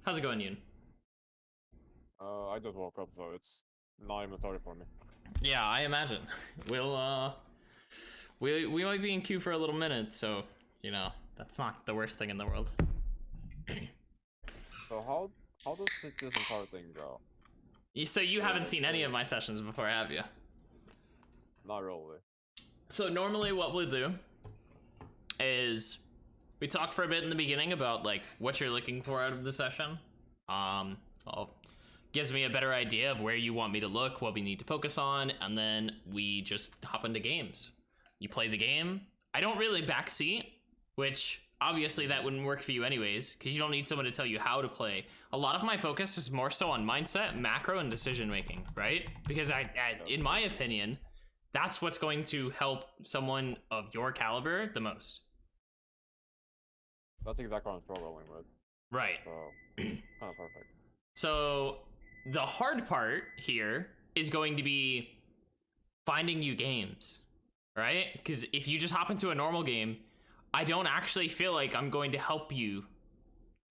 How's it going, Yoon? I just woke up, so it's not even started for me. Yeah, I imagine. We might be in queue for a little minute, so you know that's not the worst thing in the world. So how does this entire thing go? So you haven't seen any of my sessions before, have you? Not really. So normally what we'll do is we talk for a bit in the beginning about like what you're looking for out of the session. Gives me a better idea of where you want me to look, what we need to focus on, and then we just hop into games. You play the game. I don't really backseat, which obviously that wouldn't work for you anyways, because you don't need someone to tell you how to play. A lot of my focus is more so on mindset, macro, and decision making, right? Because in my opinion, that's what's going to help someone of your caliber the most. That's exactly what I'm struggling with. Right. So, kind of perfect. So the hard part here is going to be finding you games, right? Because if you just hop into a normal game, I don't actually feel like I'm going to help you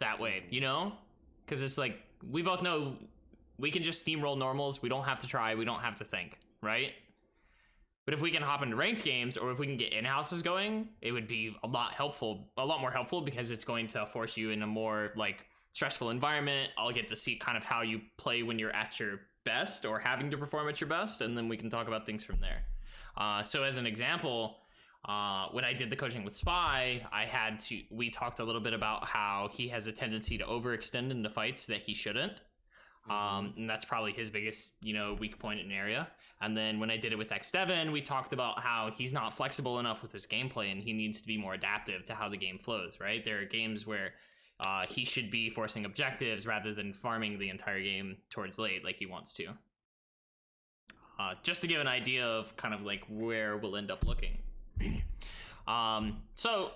that way, you know? Because it's like, we both know we can just steamroll normals. We don't have to try. We don't have to think, right? But if we can hop into ranked games, or if we can get in-houses going, it would be a lot more helpful, because it's going to force you in a more like stressful environment. I'll get to see kind of how you play when you're at your best or having to perform at your best, and then we can talk about things from there. So as an example, when I did the coaching with Spy, we talked a little bit about how he has a tendency to overextend into fights that he shouldn't. And that's probably his biggest, weak point in area. And then when I did it with X7, we talked about how he's not flexible enough with his gameplay, and he needs to be more adaptive to how the game flows, right? There are games where he should be forcing objectives rather than farming the entire game towards late like he wants to. Just to give an idea of kind of like where we'll end up looking. So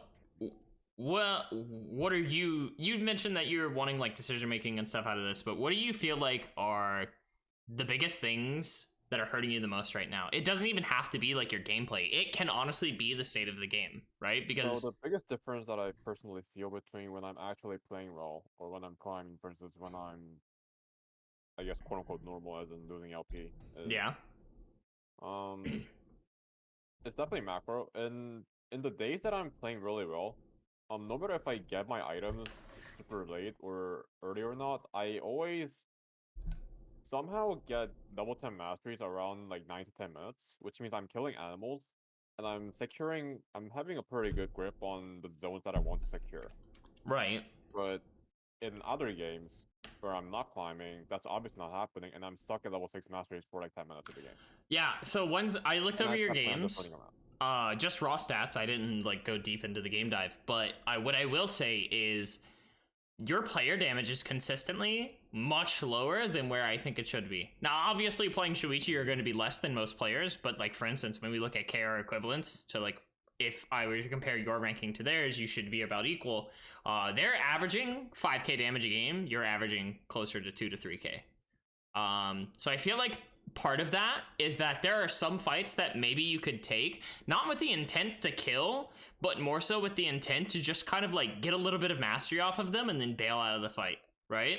what are you mentioned that you're wanting like decision making and stuff out of this, but what do you feel like are the biggest things that are hurting you the most right now? It doesn't even have to be like your gameplay. It can honestly be the state of the game, right? Because the biggest difference that I personally feel between when I'm actually playing well or when I'm climbing versus when I'm, I guess, quote unquote normal, as in losing LP, is, yeah, it's definitely macro. And in the days that I'm playing really well, no matter if I get my items super late or early or not, I always somehow get double 10 masteries around like 9 to 10 minutes, which means I'm killing animals and I'm having a pretty good grip on the zones that I want to secure. right. But in other games where I'm not climbing, that's obviously not happening, and I'm stuck at level 6 masteries for like 10 minutes of the game. Yeah, so once I looked over your games, just raw stats, I didn't like go deep into the game dive, but what I will say is your player damage is consistently much lower than where I think it should be. Now, obviously, playing Shoichi are going to be less than most players, but like, for instance, when we look at KR equivalents to like, if I were to compare your ranking to theirs, you should be about equal. They're averaging 5k damage a game. You're averaging closer to 2 to 3k. So I feel like part of that is that there are some fights that maybe you could take, not with the intent to kill, but more so with the intent to just kind of like get a little bit of mastery off of them and then bail out of the fight, right?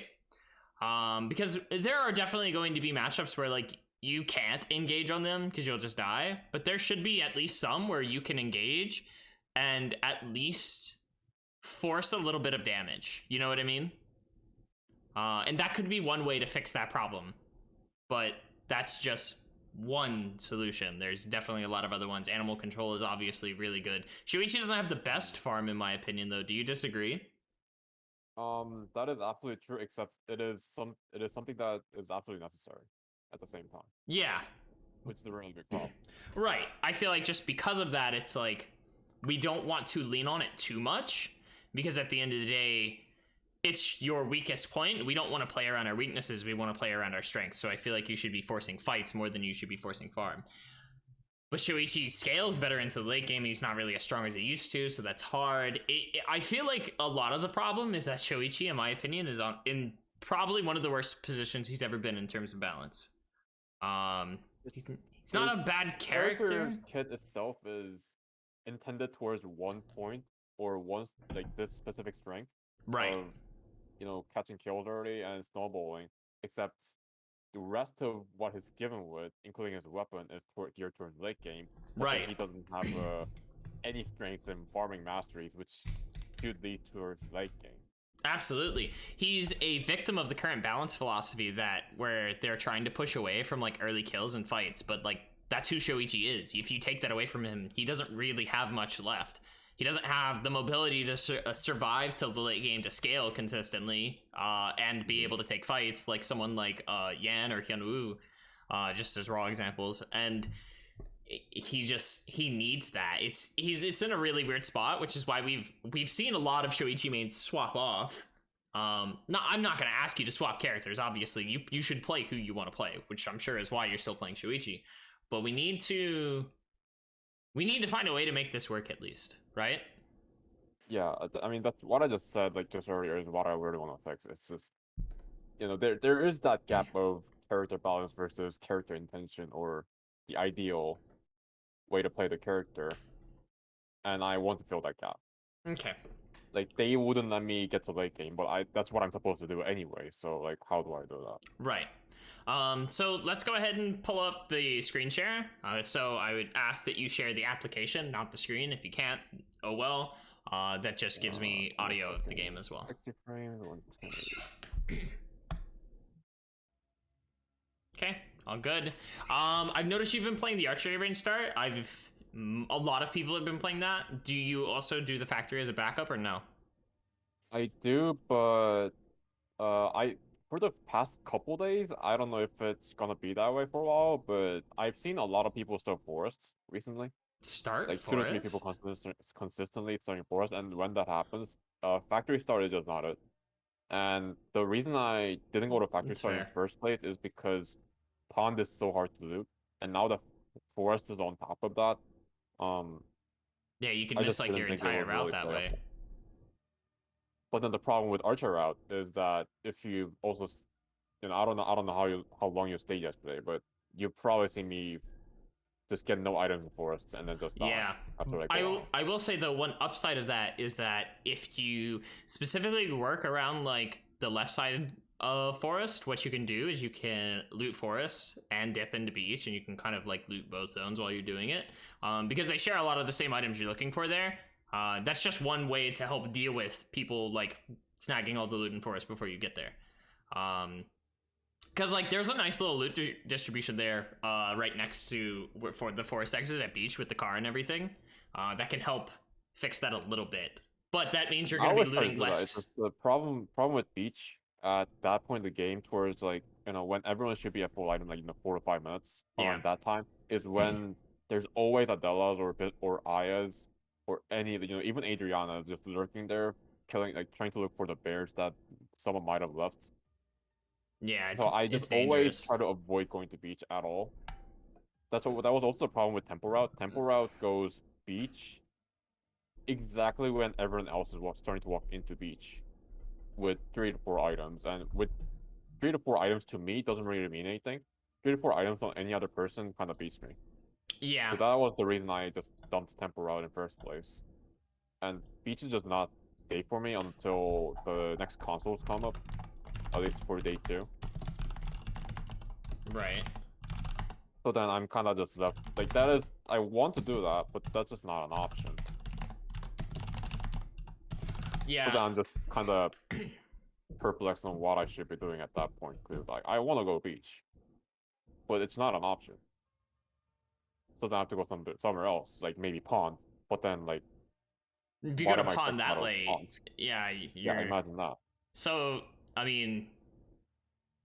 Because there are definitely going to be matchups where like you can't engage on them because you'll just die, but there should be at least some where you can engage and at least force a little bit of damage, you know what I mean? And that could be one way to fix that problem, but that's just one solution. There's definitely a lot of other ones. Animal control is obviously really good. Shoichi doesn't have the best farm, in my opinion, though. Do you disagree? That is absolutely true, except it is something that is absolutely necessary at the same time. Yeah. Which is a really big problem. Right. I feel like just because of that, it's like we don't want to lean on it too much, because at the end of the day, it's your weakest point. We don't want to play around our weaknesses. We want to play around our strengths. So I feel like you should be forcing fights more than you should be forcing farm. But Shoichi scales better into the late game. He's not really as strong as he used to, so that's hard. I feel like a lot of the problem is that Shoichi, in my opinion, is in probably one of the worst positions he's ever been in terms of balance. He's not a bad character. Kit itself is intended towards one point or one, like, this specific strength, right? Of catching kills early and snowballing, except the rest of what he's given with, including his weapon, is geared toward late game. But then Right. he doesn't have any strength in farming masteries, which should lead towards late game. Absolutely. He's a victim of the current balance philosophy where they're trying to push away from like early kills and fights, but like that's who Shoichi is. If you take that away from him, he doesn't really have much left. He doesn't have the mobility to survive till the late game, to scale consistently, and be able to take fights like someone like Yan or Hyunwoo, just as raw examples. And he needs that. It's in a really weird spot, which is why we've seen a lot of Shoichi mains swap off. I'm not gonna ask you to swap characters. Obviously, you should play who you want to play, which I'm sure is why you're still playing Shoichi. But we need to find a way to make this work at least, right? Yeah, I mean that's what I just said like just earlier is what I really want to fix. It's just there is that gap of character balance versus character intention or the ideal way to play the character, and I want to fill that gap. Okay. Like they wouldn't let me get to late game, but that's what I'm supposed to do anyway. So like, how do I do that? Right. So let's go ahead and pull up the screen share. So I would ask that you share the application, not the screen. If you can't, oh well. That just gives me audio of the game as well. 60 frames, 120. Okay, all good. I've noticed you've been playing the archery range start. A lot of people have been playing that. Do you also do the factory as a backup or no? I do, but for the past couple days, I don't know if it's gonna be that way for a while, but I've seen a lot of people start forests recently. Start Like 2 to 3 people forest? consistently starting forest, and when that happens, factory start is just not it. And the reason I didn't go to factory That's start in fair. the first place is because pond is so hard to loot, and now the forest is on top of that. Yeah, you can I miss just like didn't your think it entire was route really that playable. way. But then the problem with Archer route is that if you also, I don't know how long you stayed yesterday, but you probably see me just get no items in forests and then just die Yeah. after like a while. I will say the one upside of that is that if you specifically work around like the left side of forest, what you can do is you can loot forest and dip into beach, and you can kind of like loot both zones while you're doing it, because they share a lot of the same items you're looking for there. That's just one way to help deal with people like snagging all the loot in forest before you get there. Because like there's a nice little loot distribution there, right next to for the forest exit at beach with the car and everything. That can help fix that a little bit, but that means you're going to be looting less. It's just the problem with beach at that point in the game, towards like when everyone should be at full item, like 4 to 5 minutes around that time, is when there's always Adelas or Ayas or any even Adriana just lurking there, killing, like trying to look for the bears that someone might have left. Yeah, So I just always dangerous. try to avoid going to beach at all. That was also the problem with Temple Route. Temple Route goes beach exactly when everyone else is starting to walk into beach with 3 to 4 items, and with 3 to 4 items to me doesn't really mean anything. 3 to 4 items on any other person kind of beats me. Yeah. So that was the reason I just dumped Temple Route in first place. And beach is just not safe for me until the next consoles come up, at least for day 2. Right. So then I'm kind of just left, like I want to do that, but that's just not an option. Yeah. So then I'm just kind of perplexed on what I should be doing at that point, because like I want to go beach, but it's not an option. So then I have to go somewhere else, like maybe pond. But then like, if you go to pond that late, yeah, imagine that. So I mean,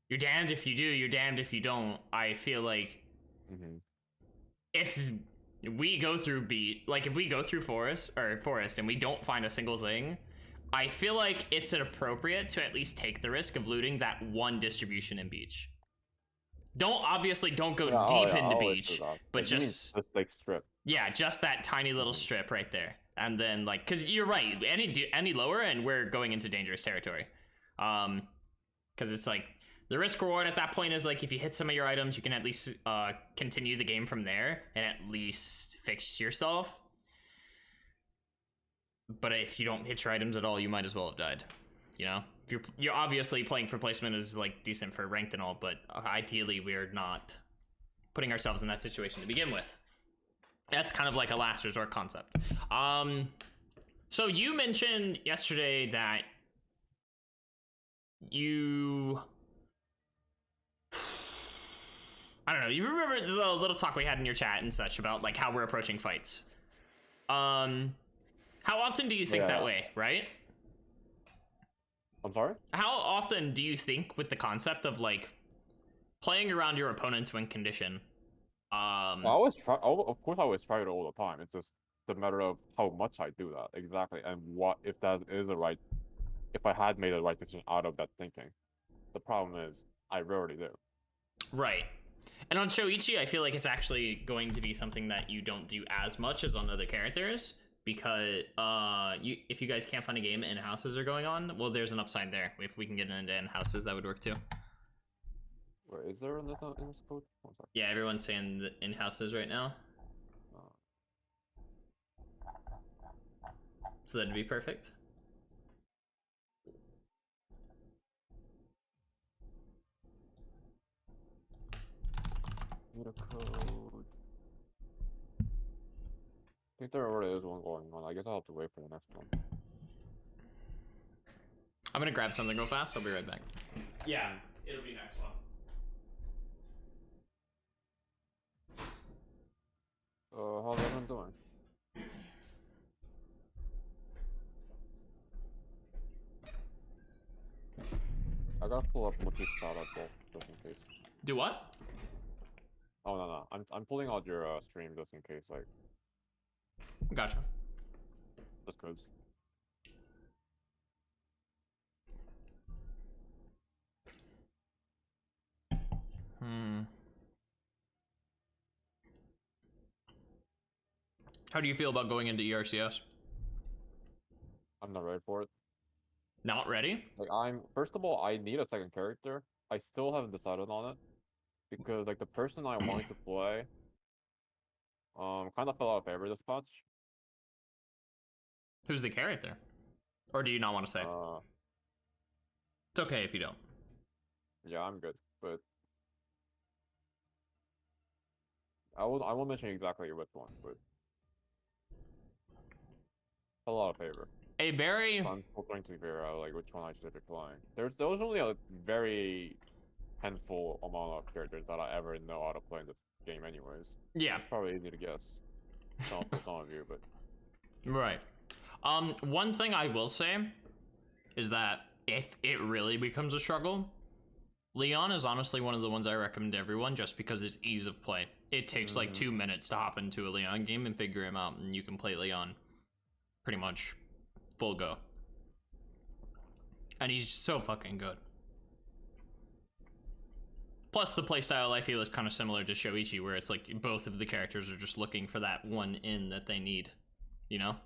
you're damned if you do, you're damned if you don't. I feel like if we go through if we go through forest and we don't find a single thing, I feel like it's appropriate to at least take the risk of looting that one distribution in beach. Don't go deep into beach, but like, just like strip. Yeah, just that tiny little strip right there. And then like, because you're right, any lower and we're going into dangerous territory. Because it's like the risk reward at that point is like if you hit some of your items, you can at least continue the game from there and at least fix yourself. But if you don't hit your items at all, you might as well have died. You know, if you're obviously playing for placement is like decent for ranked and all, but ideally we're not putting ourselves in that situation to begin with. That's kind of like a last resort concept. So you mentioned yesterday that you, I don't know, you remember the little talk we had in your chat and such about like how we're approaching fights. How often do you think that way, right? I'm sorry? How often do you think with the concept of like playing around your opponent's win condition? I always try. Of course, I always try it all the time. It's just the matter of how much I do that exactly, and what if that is a right. If I had made the right decision out of that thinking. The problem is I rarely do. Right. And on Shoichi, I feel like it's actually going to be something that you don't do as much as on other characters, because if you guys can't find a game and houses are going on, well, there's an upside there. If we can get into end houses, that would work too. Where is there in this code? Yeah, everyone's saying the in houses right now. So that'd be perfect. Need a code. I think there already is one going on. I guess I'll have to wait for the next one. I'm gonna grab something real fast. I'll be right back. Yeah, it'll be next one. How's everyone doing? I gotta pull up Motif just in case. Do what? Oh no, I'm pulling out your stream just in case, like. Gotcha. Just cause. How do you feel about going into ERCS? I'm not ready for it. Not ready? Like first of all, I need a second character. I still haven't decided on it. Because like the person I wanted to play kind of fell out of favor this patch. Who's the character? Or do you not want to say? It's okay if you don't. Yeah, I'm good, but I won't mention exactly which one, but fell out of favor. A very I'm still trying to figure out like which one I should be playing. There was only a very handful amount of characters that I ever know how to play in this game anyways. Yeah. It's probably easy to guess. For some of you, but right. One thing I will say is that if it really becomes a struggle, Leon is honestly one of the ones I recommend to everyone just because it's ease of play. It takes like 2 minutes to hop into a Leon game and figure him out, and you can play Leon pretty much full go. And he's so fucking good. Plus, the playstyle I feel is kind of similar to Shoichi, where it's like both of the characters are just looking for that one in that they need, you know?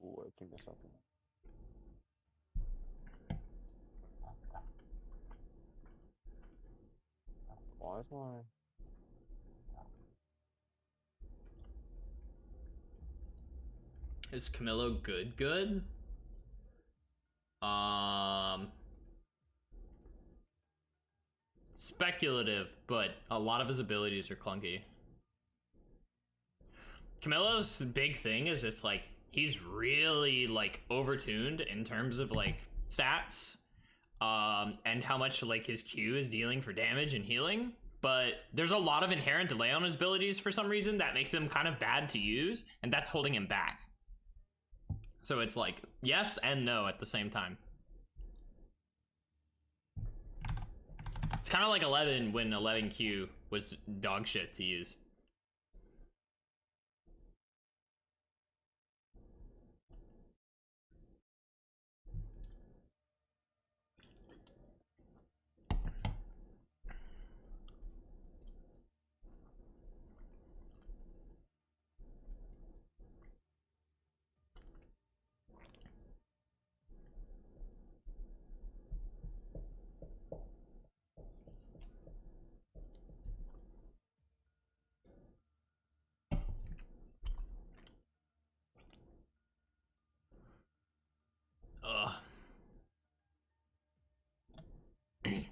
Ooh, give me a second. Why is my... Is Camillo good? Speculative, but a lot of his abilities are clunky. Camillo's big thing is it's like he's really like overtuned in terms of like stats, and how much like his Q is dealing for damage and healing. But there's a lot of inherent delay on his abilities for some reason that make them kind of bad to use, and that's holding him back. So it's like yes and no at the same time. It's kind of like 11 when 11Q was dog shit to use.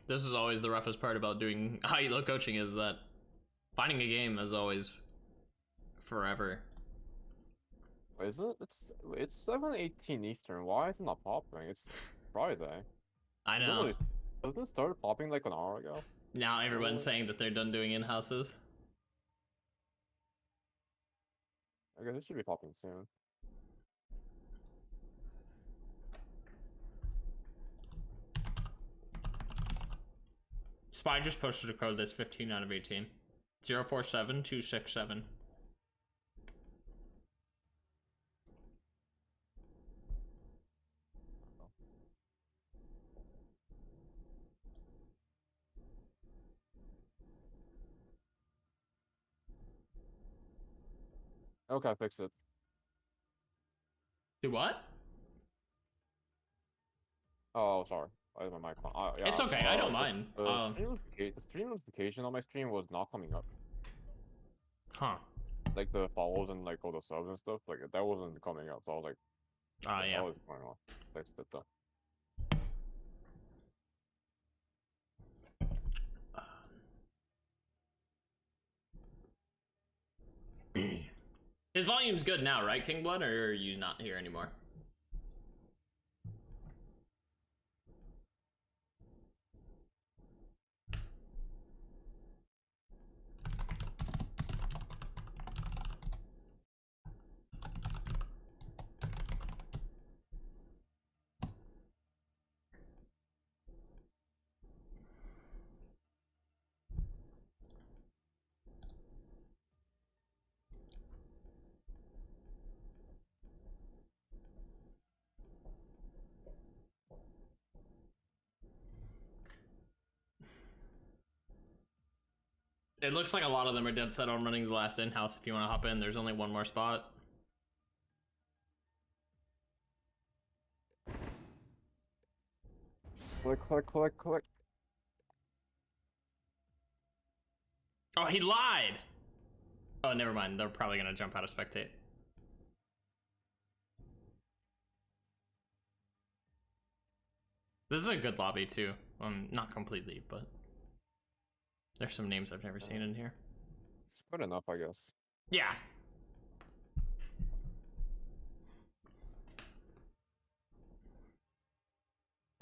This is always the roughest part about doing high elo coaching, is that finding a game is always forever. Is it? It's 7:18 Eastern. Why is it not popping? It's Friday. I know. Doesn't it start popping like an hour ago? Now everyone's saying that they're done doing in-houses. I guess it should be popping soon. Spy just posted a code that's 15 out of 18. 047267. Okay, fix it. Do what? Oh, sorry. I have my mic on. Yeah, It's okay, I don't mind. The stream notification on my stream was not coming up. Huh. Like the follows and like all the subs and stuff, like that wasn't coming up. So I was like, Yeah. what was going on? Fixed it though. His volume's good now, right, Kingblood, or are you not here anymore? It looks like a lot of them are dead set on running the last in-house. If you want to hop in, there's only one more spot. Click, click, click, click. Oh, he lied! Oh, never mind. They're probably gonna jump out of spectate. This is a good lobby, too. Not completely, but there's some names I've never seen in here. It's good enough, I guess. Yeah.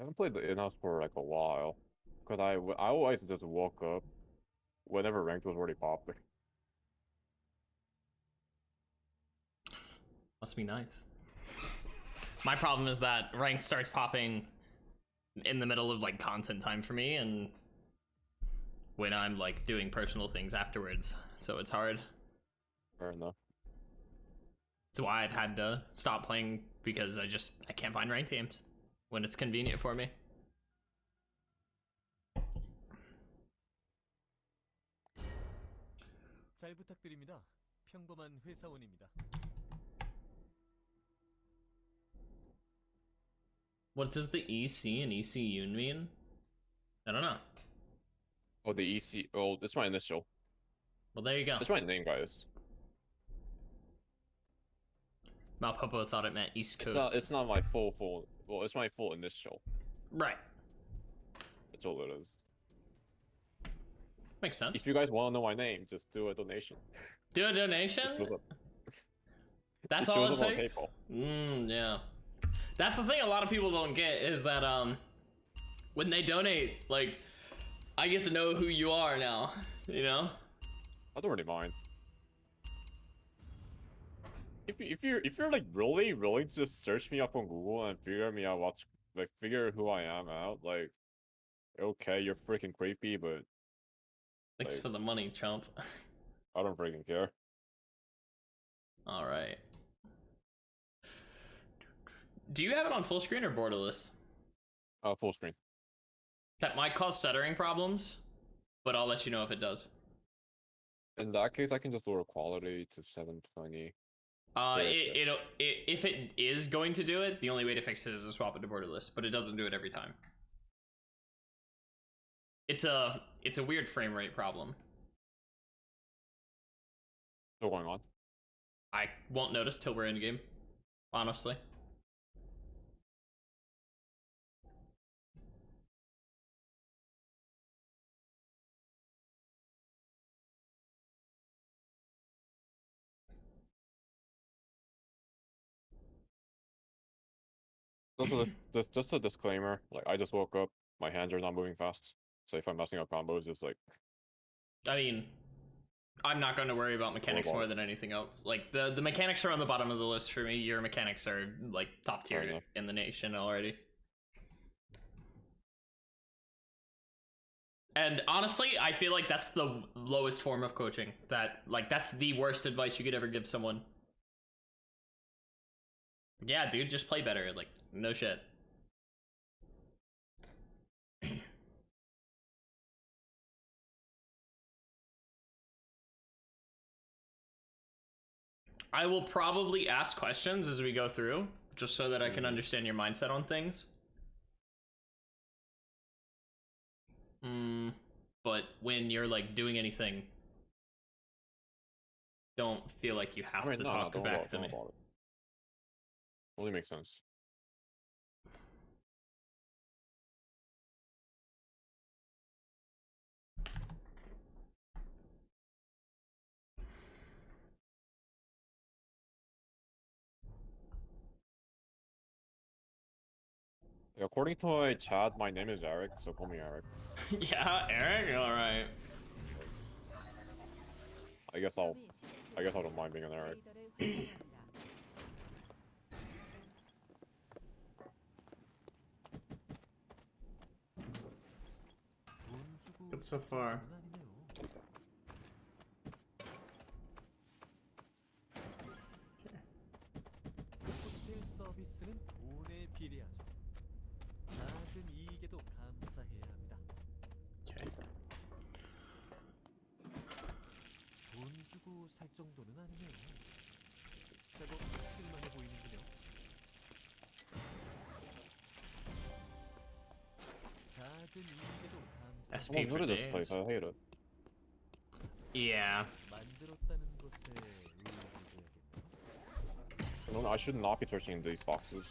I haven't played the in-house for like a while, cause I always just woke up whenever ranked was already popping. Must be nice. My problem is that rank starts popping in the middle of like content time for me, and when I'm like doing personal things afterwards, so it's hard. Fair enough. That's why I've had to stop playing, because I can't find ranked games when it's convenient for me. 잘 부탁드립니다. 평범한 회사원입니다. What does the EC and ECYoon mean? I don't know. Oh, the EC. Oh, that's my initial. Well, there you go. That's my name, guys. Malpopo thought it meant East Coast. It's not my full. Well, it's my full initial. Right. That's all it is. Makes sense. If you guys want to know my name, just do a donation. Do a donation? That's it all it on takes? PayPal. Yeah. That's the thing a lot of people don't get, is that when they donate, like, I get to know who you are now, you know? I don't really mind. If you're like really willing to just search me up on Google and figure me out, figure who I am out, like, okay, you're freaking creepy, but Thanks like, for the money, chump. I don't freaking care. All right. Do you have it on full screen or borderless? Full screen. That might cause stuttering problems, but I'll let you know if it does. In that case, I can just lower quality to 720. If it is going to do it, the only way to fix it is to swap it to borderless, but it doesn't do it every time. It's a weird frame rate problem. Still going on. I won't notice till we're in game, honestly. Also, just a disclaimer. Like, I just woke up. My hands are not moving fast. So if I'm messing up combos, just like. I mean, I'm not going to worry about mechanics more than anything else. Like, the mechanics are on the bottom of the list for me. Your mechanics are, like, top tier in the nation already. And honestly, I feel like that's the lowest form of coaching. That's the worst advice you could ever give someone. Yeah, dude, just play better. Like, no shit. I will probably ask questions as we go through, just so that I can understand your mindset on things. But when you're like doing anything, don't feel like you have to talk back to me. Only makes sense. According to my chat, my name is Eric, so call me Eric. Yeah, Eric, all right. I guess I don't mind being an Eric. Good so far. 서비스는 돈에 비례하죠. 작은 이익에도 감사해야 합니다. Okay. 돈 주고 살 정도는 아니네요. 제법 쓸만해 보이는군요. 작은 이익에도 감사. SP for this days. place. I hate it. Yeah. 만들었다는 것에 의의를 둬야겠네요. No, I should not be searching these boxes.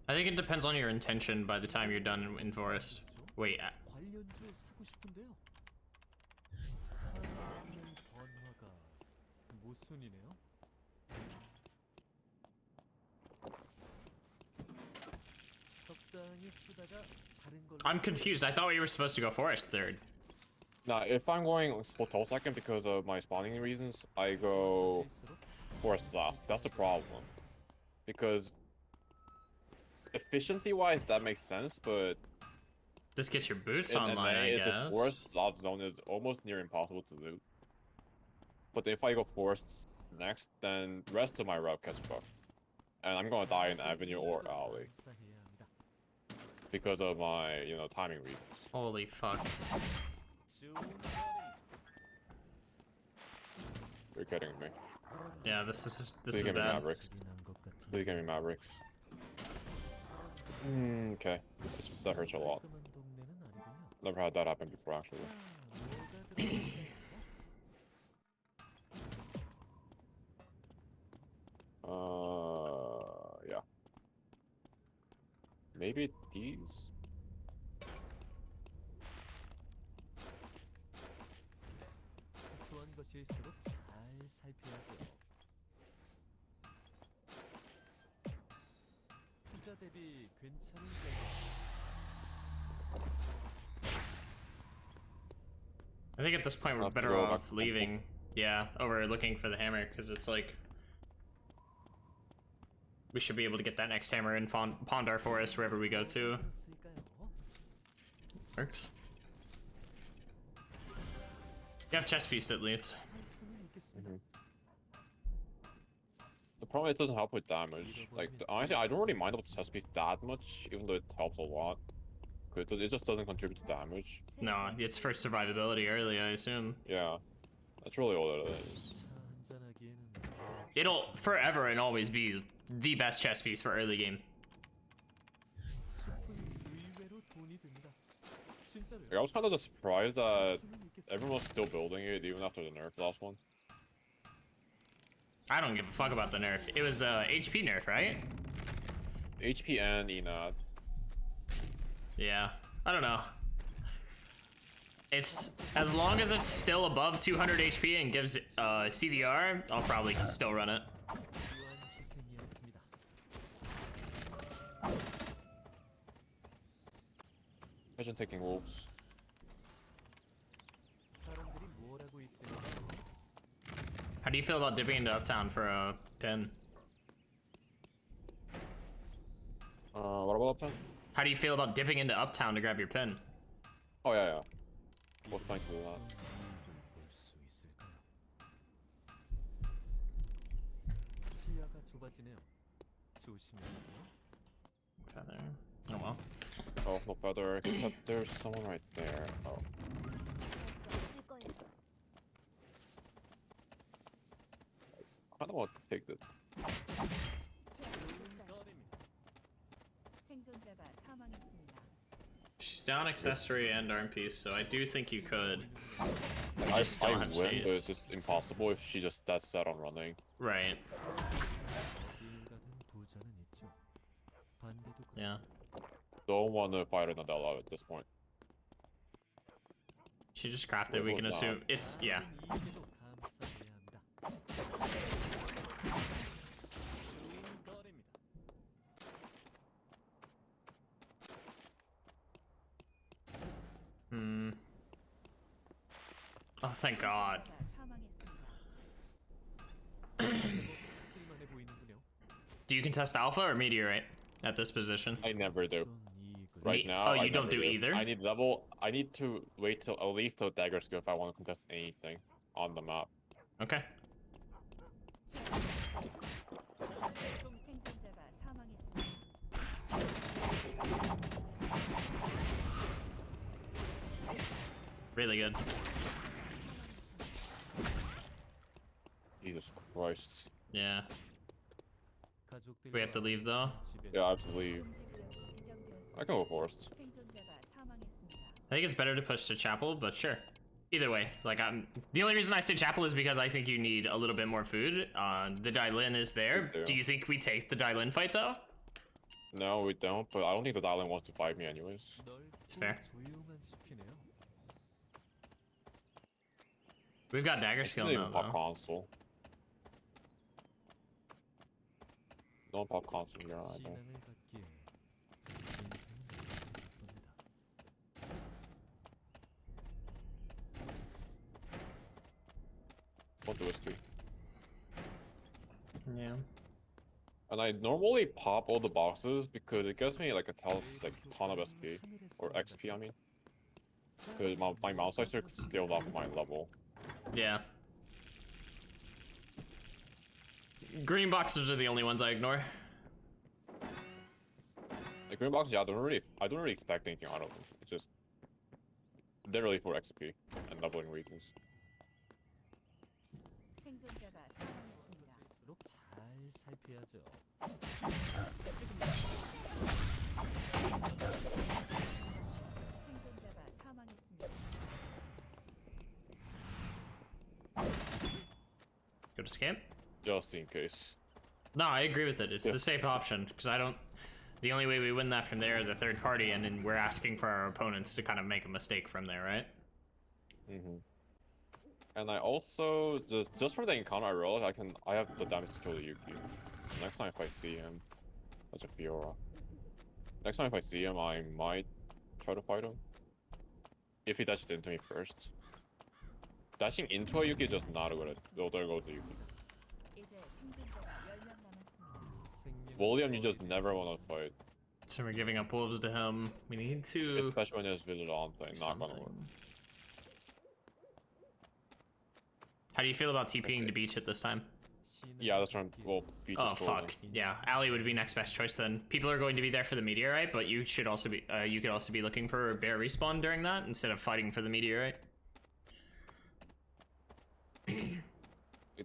I think it depends on your intention by the time you're done in forest. Wait. 관련주 사고 싶은데요. 사람의 번화가 모순이네요. 적당히 쓰다가 다른 걸로. I'm confused. I thought we were supposed to go forest third. Now, if I'm going hotel second because of my spawning reasons, I go forest last. That's the problem. Because efficiency-wise, that makes sense, but This gets your boots in online, NA, I guess. the forest slot zone is almost near impossible to loot. But if I go forest next, then the rest of my route gets fucked. And I'm gonna die in avenue or alley. Because of my, timing reasons. Holy fuck. You're kidding me. Yeah, this is Please give me bad. Mavericks. Please give me Mavericks. Okay. That hurts a lot. Never had that happen before, actually. Yeah. Maybe these? 사소한 것일수록 잘 살펴야죠. 투자 대비 괜찮은 I think at this point we're Have to better go off back to leaving. Yeah, over looking for the hammer, because it's like we should be able to get that next hammer in Pondar Forest wherever we go to. Works. You have chest piece at least. The problem is it doesn't help with damage. Like, honestly, I don't really mind about the chest piece that much, even though it helps a lot. It just doesn't contribute to damage. No, it's for survivability early, I assume. Yeah, that's really all it is. It'll forever and always be the best chess piece for early game. Like, I was kind of just surprised that everyone was still building it even after the nerf last one. I don't give a fuck about the nerf. It was HP nerf, right? HP and ENAD. Yeah, I don't know. It's as long as it's still above 200 HP and gives CDR, I'll probably still run it. and taking wolves. 사람들이 뭘 하고 있을까요? How do you feel about dipping into uptown for a pin? What about uptown? How do you feel about dipping into uptown to grab your pin? Oh yeah. Was trying to do that. 볼수 있을까요? 시야가 좁아지네요. 조심해야죠. Feather. Oh well. Oh, no feather. Except there's someone right there. Oh. I don't want to take this. 생존자가 사망했습니다. She's down accessory and arm piece, so I do think you could. Like, just still I have win, but chase. it's just impossible if she just that's set on running. Right. 어딜 가든 부자는 있죠. 반대도 그렇고. Yeah. Don't want to fight an Adela at this point. She just crafted. We can assume it's yeah. 이익에도 감사해야 합니다. Hmm. Oh, thank God. 쓸만해 보이는군요. Do you contest alpha or meteorite at this position? I never do. 어떤 이익을 Right Me- now, oh, I you don't never do either? I need level. I need to wait till at least till dagger skill if I want to contest anything on the map. Okay. 보통 생존자가 사망했습니다. Really good. Jesus Christ. Yeah. 가족들과 We have to leave though. 집에서 Yeah, I have to leave. 금지구역이 지정되었습니다. I can go first. 생존자가 사망했습니다. I think it's better to push to chapel, but sure. Either way, like the only reason I say chapel is because I think you need a little bit more food. The Dailin is there. Me too. Do you think we take the Dailin fight though? No, we don't. But I don't think the Dylan wants to fight me anyways. It's fair. 조용한 숲이네요. We've got dagger I skill didn't now even pop though. console. Don't pop console here either. 신앙을 갖기에 인생은 바쁩니다. What do whiskey? Yeah. And I normally pop all the boxes because it gives me like a ton of SP or XP. I mean, because my mouse slicer is still not my level. Yeah. Green boxes are the only ones I ignore. The green boxes, yeah, I don't really expect anything out of them. It's just literally for XP and leveling reasons. 생존자가 사망했습니다. 볼수록 잘 살펴야죠. 생존자가 사망했습니다. Go to scam? Just in case. No, I agree with it. It's the Yeah. safe option because I don't. The only way we win that from there is a third party, and then we're asking for our opponents to kind of make a mistake from there, right? And I also just for the encounter I realized I have the damage to kill the Yuki. Next time if I see him, that's a Fiora. Next time if I see him, I might try to fight him. If he dashes into me first. Dashing into a Yuki is just not a good. Oh, there goes the Yuki. 이제 생존자가 10명 남았습니다. 생명 William, you just never want to fight, So we're giving up wolves to him. We need to. especially when there's vigilante. do Not gonna work. something. How do you feel about TPing to beach at this time? 신앙을 Yeah, that's right. 갖기에 Well, beach Oh is fuck. closing. Yeah, Ali would be next best choice then. People are going to be there for the meteorite, but you should also be. You could also be looking for a bear respawn during that instead of fighting for the meteorite.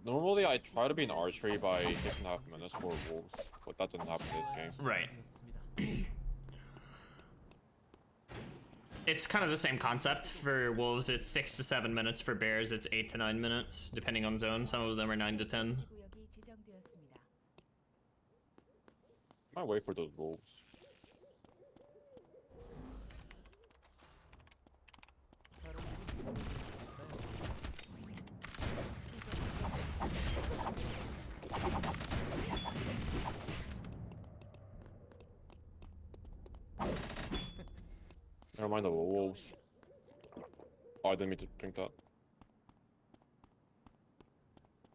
Normally, I try to be in archery by 6.5 minutes for wolves, but that didn't happen this game. Right. 이었습니다. It's kind of the same concept for wolves. It's 6 to 7 minutes. For bears, it's 8 to 9 minutes, depending on zone. Some of them are 9 to 10. 금지구역이 지정되었습니다. Might wait for those wolves. 사람들이 뭘 했을까요? Never mind the wolves. Oh, I didn't mean to drink that.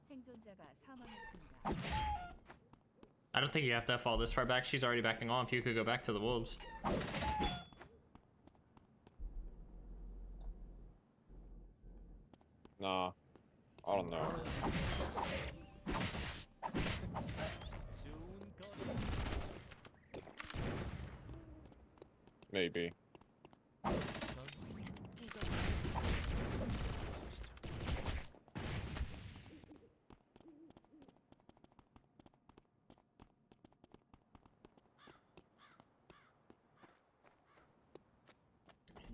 생존자가 사망했습니다. I don't think you have to fall this far back. She's already backing off. You could go back to the wolves. Nah, I don't know. 좋은 거리. Maybe.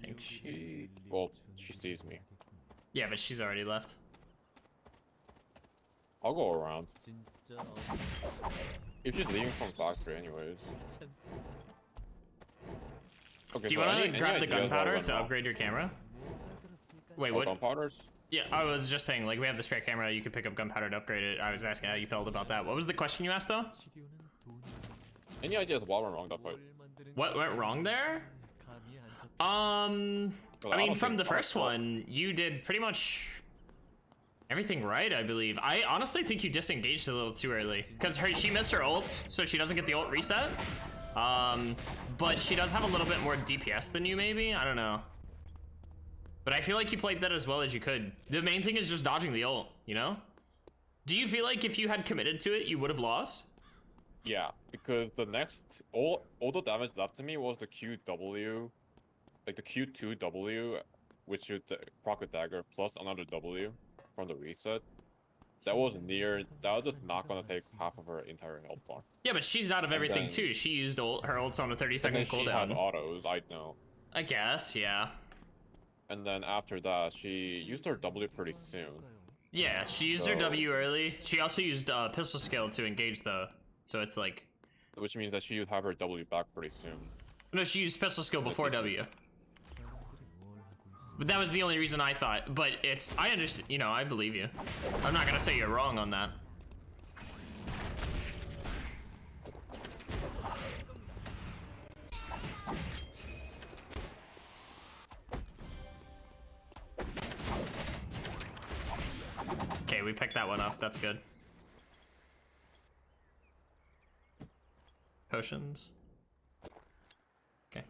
I think she... Well, she sees me. Yeah, but she's already left. I'll go around. 진짜 If she's leaving from factory, anyways. Okay, Do you so want to any grab the ideas how gunpowder run to off? upgrade your camera? Wait, Oh, what? gunpowders? Yeah, I was just saying, like, we have the spare camera. You could pick up gunpowder to upgrade it. I was asking how you felt about that. What was the question you asked, though? 치료는 돈이 Any ideas what went wrong that fight? 뭘 만드는 What went wrong there? 감이 안 잡혀. Well, I mean, don't from think the first Mark- one, you did pretty much everything right, I believe. I honestly think you disengaged a little too early because she missed her ult, so she doesn't get the ult reset. But she does have a little bit more DPS than you, maybe. I don't know. But I feel like you played that as well as you could. The main thing is just dodging the ult, you know? Do you feel like if you had committed to it, you would have lost? Yeah, because the next all the damage left to me was the QW, like the Q2W, which should proc a dagger plus another W from the reset. That was just not gonna take half of her entire health bar. Yeah, but she's out of And everything then- too. She used her ults on a 30 And second then she had cooldown. autos, I know. I guess, yeah. And then after that, she used her W pretty soon. Yeah, she used her So- W early. She also used pistol skill to engage though. So it's like, Which means that she would have her W back pretty soon. no, she used pistol skill before W. 사람들이 뭘 하고 있어. But that was the only reason I thought. But it's, I understand, you know, I believe you. I'm not gonna say you're wrong on that. Okay, we picked that one up. That's good. Potions. Okay.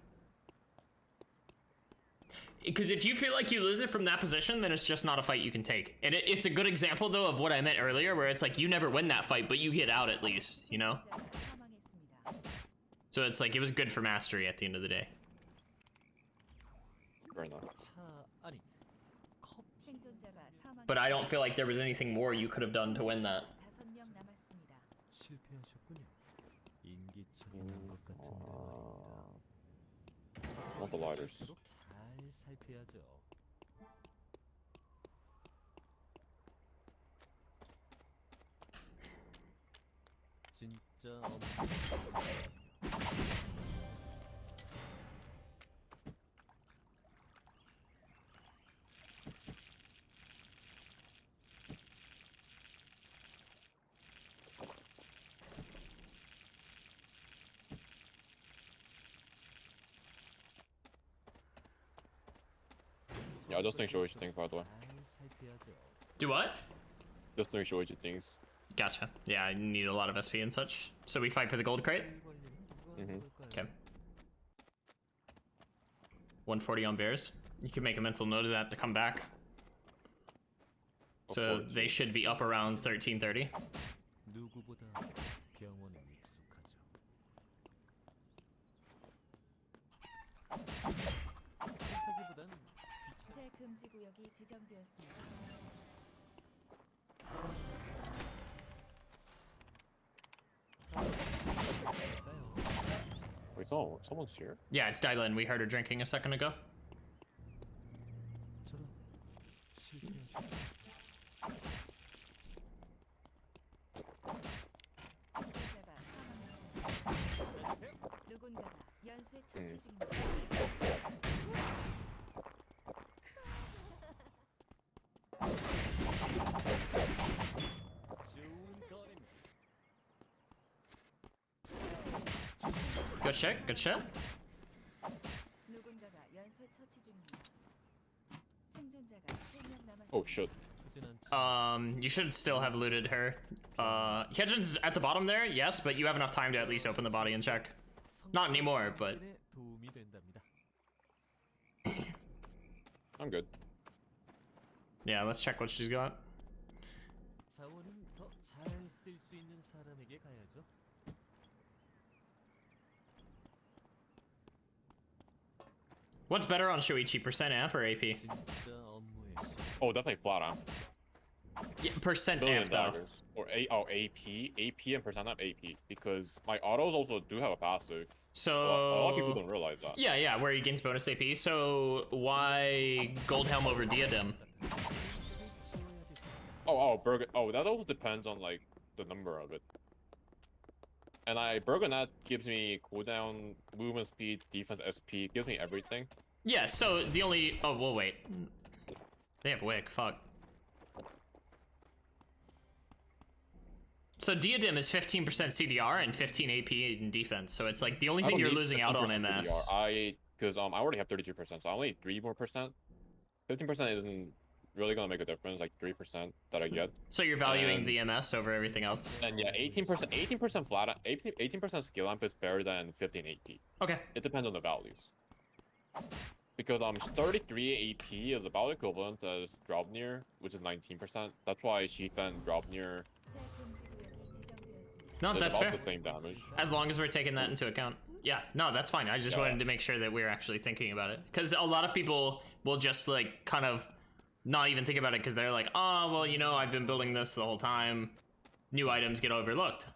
Because if you feel like you lose it from that position, then it's just not a fight you can take. And it's a good example, though, of what I meant earlier, where it's like you never win that fight, but you get out at least, you know? 생존자가 사망했습니다. So it's like, it was good for mastery at the end of the day. Very nice. 차 아니 컵 생존자가 사망. But I don't feel like there was anything more you could have done to win that. 5명 남았습니다. 실패하셨군요. 인기척이 난것 같은데 말이다. Want the lighters. 갈수록 잘 살펴야죠. 진짜 Yeah, I just think Shoichi things, by the way. 잘 살펴야죠. Do what? Just doing Shoichi things. Gotcha. Yeah, I need a lot of SP and such. So we fight for the gold crate? 이 관리는 누가 하는 Mhm. 걸까요? Okay. 140 on bears. You can make a mental note of that to come back. So they should be up around 1330. 누구보다 병원은 익숙하죠. 택하기보단 새 금지 구역이 지정되었습니다. 귀찮을까요? Wait, someone's here? Yeah, it's Dylan. We heard her drinking a second ago. 저런 실패하셨군요. 생존자가 사망했습니다. 누군가가 연쇄 처치 중입니다. 좋은 거리입니다. Good shit, good shit. 누군가가 연쇄 Oh shit. 크진 않지. You should still have looted her. Hyejin's at the bottom there, yes, but you have enough time to at least open the body and check. Not anymore, but 성장 도움이 된답니다. I'm good. yeah, let's check what she's got. 자원은 더 잘 쓸 수 있는 사람에게 가야죠. What's better on Shoichi, percent amp or AP? 진짜 업무의 시. Oh, definitely flat amp. Yeah, percent Billion amp though. daggers. Or AP and percent amp AP. Because my autos also do have a passive. A lot of people So don't realize that. yeah, where he gains bonus AP. So why Gold Helm over Diadem? That also depends on like the number of it. And Burgonet gives me cooldown, movement speed, defense SP, gives me everything. Yeah, so the only well wait. They have Wick, fuck. So Diadem is 15% CDR and 15 AP in defense, so it's like the only I thing don't you're need losing out on 15% MS. PDR. Because I already have 32%, so I only need 3 more percent. 15% isn't really gonna make a difference, like 3% that I get. So you're valuing And- the MS over everything else. And yeah, 18% flat, 18% skill amp is better than 15 AP. Okay. It depends on the values. Because 33 AP is about equivalent as Draupnir, which is 19%. That's why Sheath and Draupnir 새 금지 구역이 지정되었습니다. No, is that's about fair. the same damage. As long as we're taking that into account. Yeah, no, that's fine. I just Yeah. wanted to make sure that we're actually thinking about it. Because a lot of people will just, like, kind of not even think about it because they're like, oh, well, you know, I've been building this the whole time. New items get overlooked.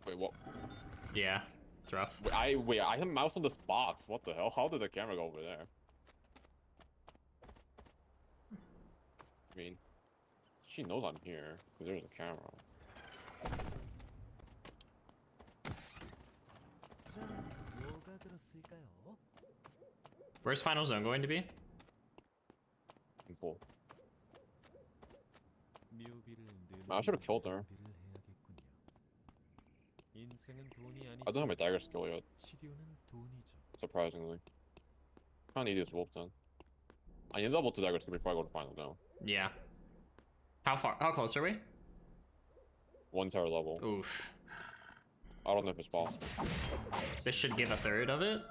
Wait, what? Yeah, it's rough. Wait, I have mouse on this box. What the hell? How did the camera go over there? I mean, she knows I'm here because there's a camera. 자, 뭐가 들었을까요? Where's Final Zone going to be? Simple. 묘비를 늘 I should've killed her. 준비를 해야겠군요. 인생은 돈이 아니지. I don't have my dagger skill yet, 치료는 돈이죠. surprisingly. Kinda need these wolves then. I need level 2 dagger skill before I go to final now. Yeah. How close are we? 1 tower level. Oof. I don't know if it's possible. This should give a third of it.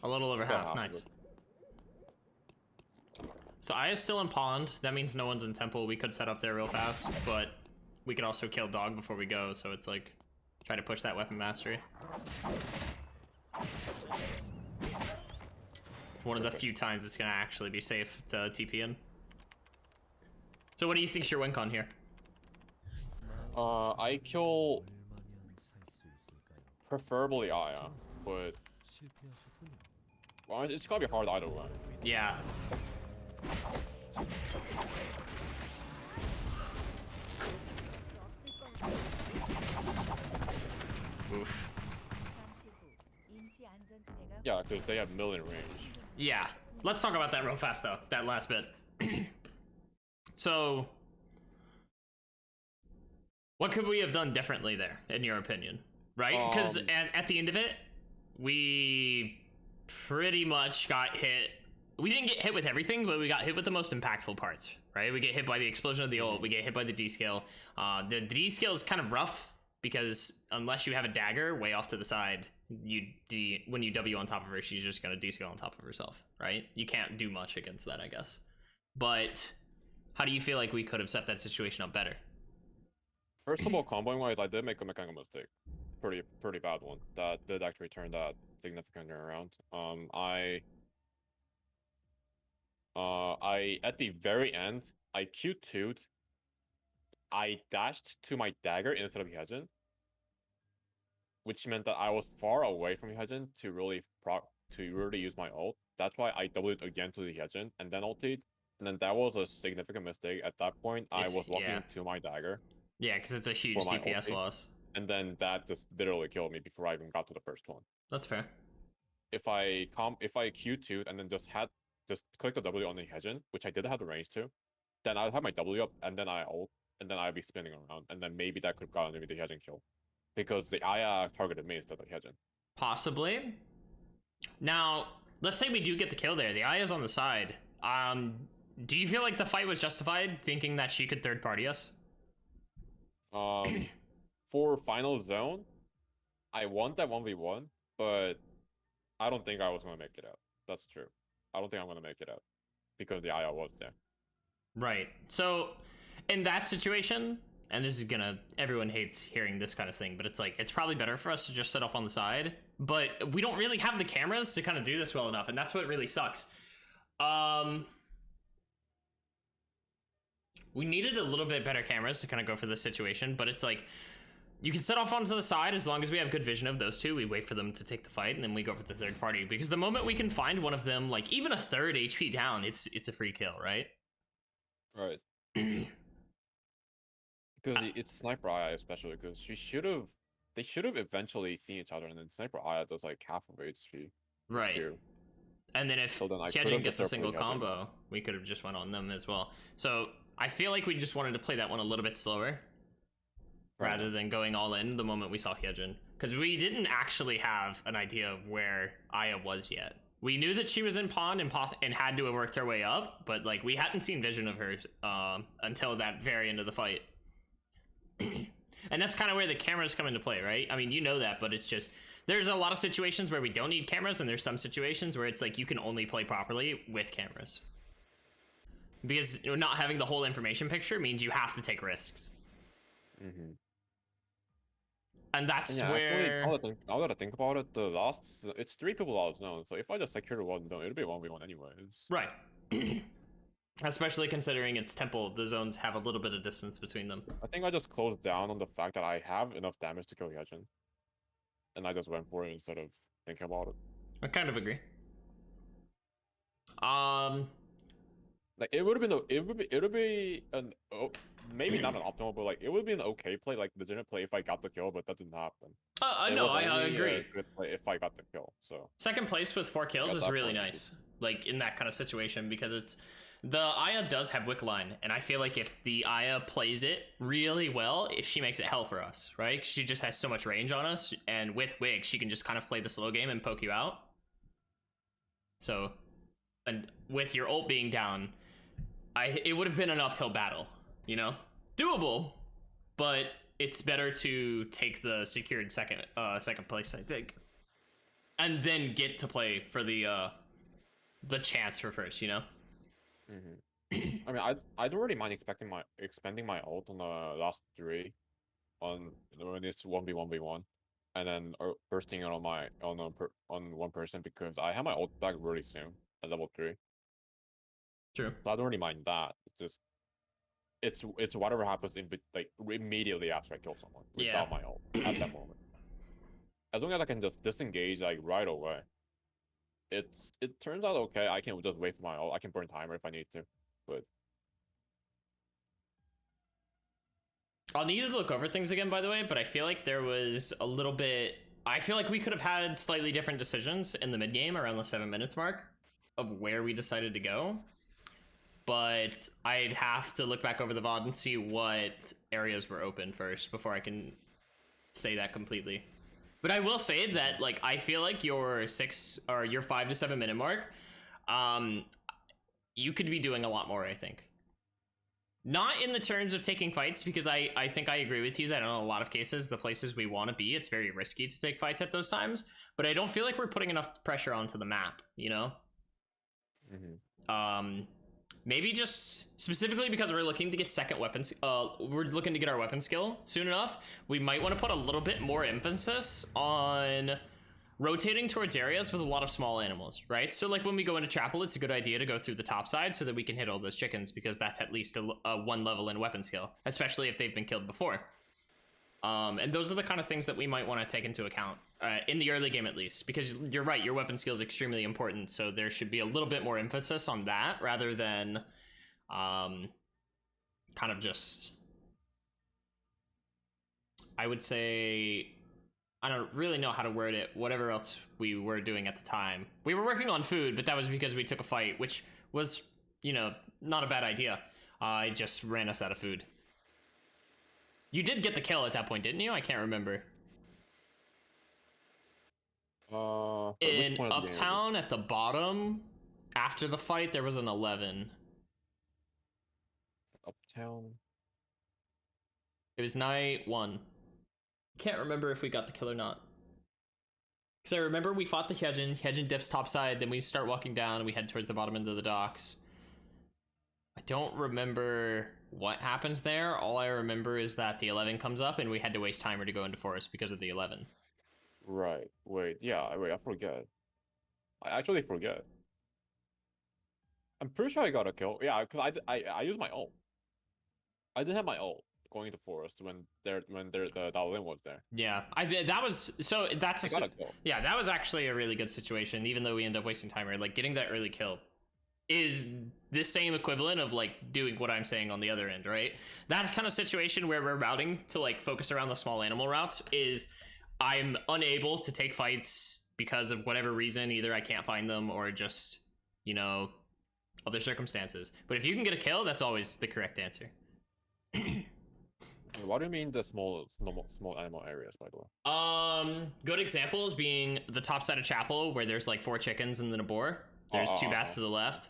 A little over Yeah, half, half of nice. So Aya is still in pond. That means no one's in temple. We could set up there real fast, but we could also kill dog before we go. So it's like try to push that weapon mastery. One of the few times it's gonna actually be safe to TP in. So what do you think's your win con here? I kill 얼마면 살 수 있을까요? preferably Aya, but 실패하셨군요. well, it's gotta be hard either way. Yeah. Oof. 잠시 후 임시 안전지대가 Yeah, because they have million range. Yeah. Let's talk about that real fast though. That last bit. So, what could we have done differently there, in your opinion? Right? Because at the end of it, we pretty much got hit. We didn't get hit with everything, but we got hit with the most impactful parts, right? We get hit by the explosion of the ult, we get hit by the D skill. The D skill is kind of rough because unless you have a dagger way off to the side, when you W on top of her, she's just gonna D skill on top of herself, right? You can't do much against that, I guess. But how do you feel like we could have set that situation up better? First of all, comboing wise, I did make a mechanical mistake. Pretty bad one. That did actually turn that significantly around. I at the very end, I Q2'd. I dashed to my dagger instead of Hyejin, which meant that I was far away from Hyejin to really use my ult. That's why I W'd again to the Hyejin and then ulted. And then that was a significant mistake. At that point, I Yes, was walking yeah. to my dagger, Yeah, because it's a huge For my DPS ulti. loss. and then that just literally killed me before I even got to the first one. That's fair. If I Q2'd and then just click the W on the Hyejin, which I did have the range to, then I'd have my W up and then I ult and then I'd be spinning around, and then maybe that could have gotten me the Hyejin kill, because the Aya targeted me instead of Hyejin. Possibly. Now, let's say we do get the kill there. The Aya's on the side. Do you feel like the fight was justified, thinking that she could third party us? For final zone, I want that 1v1, but I don't think I was gonna make it out. That's true. I don't think I'm gonna make it out because the Aya was there. Right. So, in that situation, and this is gonna, everyone hates hearing this kind of thing, but it's like, it's probably better for us to just set off on the side, but we don't really have the cameras to kind of do this well enough, and that's what really sucks. We needed a little bit better cameras to kind of go for this situation, but it's like, you can set off onto the side as long as we have good vision of those two. We wait for them to take the fight, and then we go for the third party, because the moment we can find one of them, like even a third HP down, it's a free kill, right? Right. Because it's Sniper Aya especially, because they should have eventually seen each other, and then Sniper Aya does like half of HP. Right. Too. And then if Hyejin gets a single combo, we could have just went on them as well. So I feel like we just wanted to play that one a little bit slower, rather than going all in the moment we saw Hyejin, because we didn't actually have an idea of where Aya was yet. We knew that she was in pawn and had to have worked her way up, but like we hadn't seen vision of her until that very end of the fight. And that's kind of where the cameras come into play, right? I mean, you know that, but it's just, there's a lot of situations where we don't need cameras, and there's some situations where it's like you can only play properly with cameras, because not having the whole information picture means you have to take risks. Mm-hmm. And that's where actually, now that I think about it, it's 3 people out of zone, so if I just secure one zone, it'll be 1v1 anyway. Right. Especially considering it's temple, the zones have a little bit of distance between them. I think I just closed down on the fact that I have enough damage to kill Hyejin, and I just went for it instead of thinking about it. I kind of agree. Like it would be an maybe not an optimal, but like it would be an okay play, like legitimate play if I got the kill, but that didn't happen. No, I agree. A good play if I got the kill. So second place with 4 kills is really nice, like in that kind of situation, because it's the Aya does have wick line, and I feel like if the Aya plays it really well, if she makes it hell for us, right? She just has so much range on us, and with wick she can just kind of play the slow game and poke you out. So, and with your ult being down, it would have been an uphill battle, you know? Doable, but it's better to take the secured second place, I think, and then get to play for the chance for first, you know? Mm-hmm. I mean, I'd already mind expending my ult on the last 3 on when it's 1v1v1, and then bursting it on one person, because I have my ult back really soon at level 3. True. So I don't really mind that. It's just it's whatever happens like immediately after I kill someone without my ult at that moment. As long as I can just disengage like right away, it turns out okay. I can just wait for my ult. I can burn timer if I need to, but I'll need to look over things again, by the way, but I feel like there was a little bit, I feel like we could have had slightly different decisions in the mid game around the 7 minutes mark of where we decided to go. But I'd have to look back over the VOD and see what areas were open first before I can say that completely. But I will say that, like, I feel like your 5 to 7 minute mark, you could be doing a lot more, I think. Not in the terms of taking fights, because I think I agree with you that in a lot of cases, the places we want to be, it's very risky to take fights at those times. But I don't feel like we're putting enough pressure onto the map, you know? Mm-hmm. Maybe just specifically because we're looking to get second weapons, we're looking to get our weapon skill soon enough. We might want to put a little bit more emphasis on rotating towards areas with a lot of small animals, right? So like when we go into Chapel, it's a good idea to go through the top side so that we can hit all those chickens, because that's at least a 1 level in weapon skill, especially if they've been killed before. And those are the kind of things that we might want to take into account in the early game, at least, because you're right, your weapon skill is extremely important, so there should be a little bit more emphasis on that rather than kind of just, I would say, I don't really know how to word it, whatever else we were doing at the time. We were working on food, but that was because we took a fight, which was, you know, not a bad idea. I just ran us out of food. You did get the kill at that point, didn't you? I can't remember. Which In point of the game? Uptown at the bottom, after the fight, there was an 11. Uptown. It was night 1. Can't remember if we got the kill or not. Because I remember we fought the Hyejin. Hyejin dips topside, then we start walking down and we head towards the bottom end of the docks. I don't remember what happens there. All I remember is that the 11 comes up and we had to waste timer to go into forest because of the 11. Right. Wait. Yeah. Wait. I forget. I actually forget. I'm pretty sure I got a kill. Yeah, because I used my ult. I did have my ult going into forest when the Daolin was there. Yeah, that was so. That's I got a kill. Yeah, that was actually a really good situation. Even though we end up wasting timer, like getting that early kill is the same equivalent of like doing what I'm saying on the other end, right? That kind of situation where we're routing to like focus around the small animal routes is I'm unable to take fights because of whatever reason. Either I can't find them or just, you know, other circumstances. But if you can get a kill, that's always the correct answer. What do you mean the small animal areas, by the way? Good examples being the top side of chapel where there's like 4 chickens and then a boar. There's 2 bats to the left.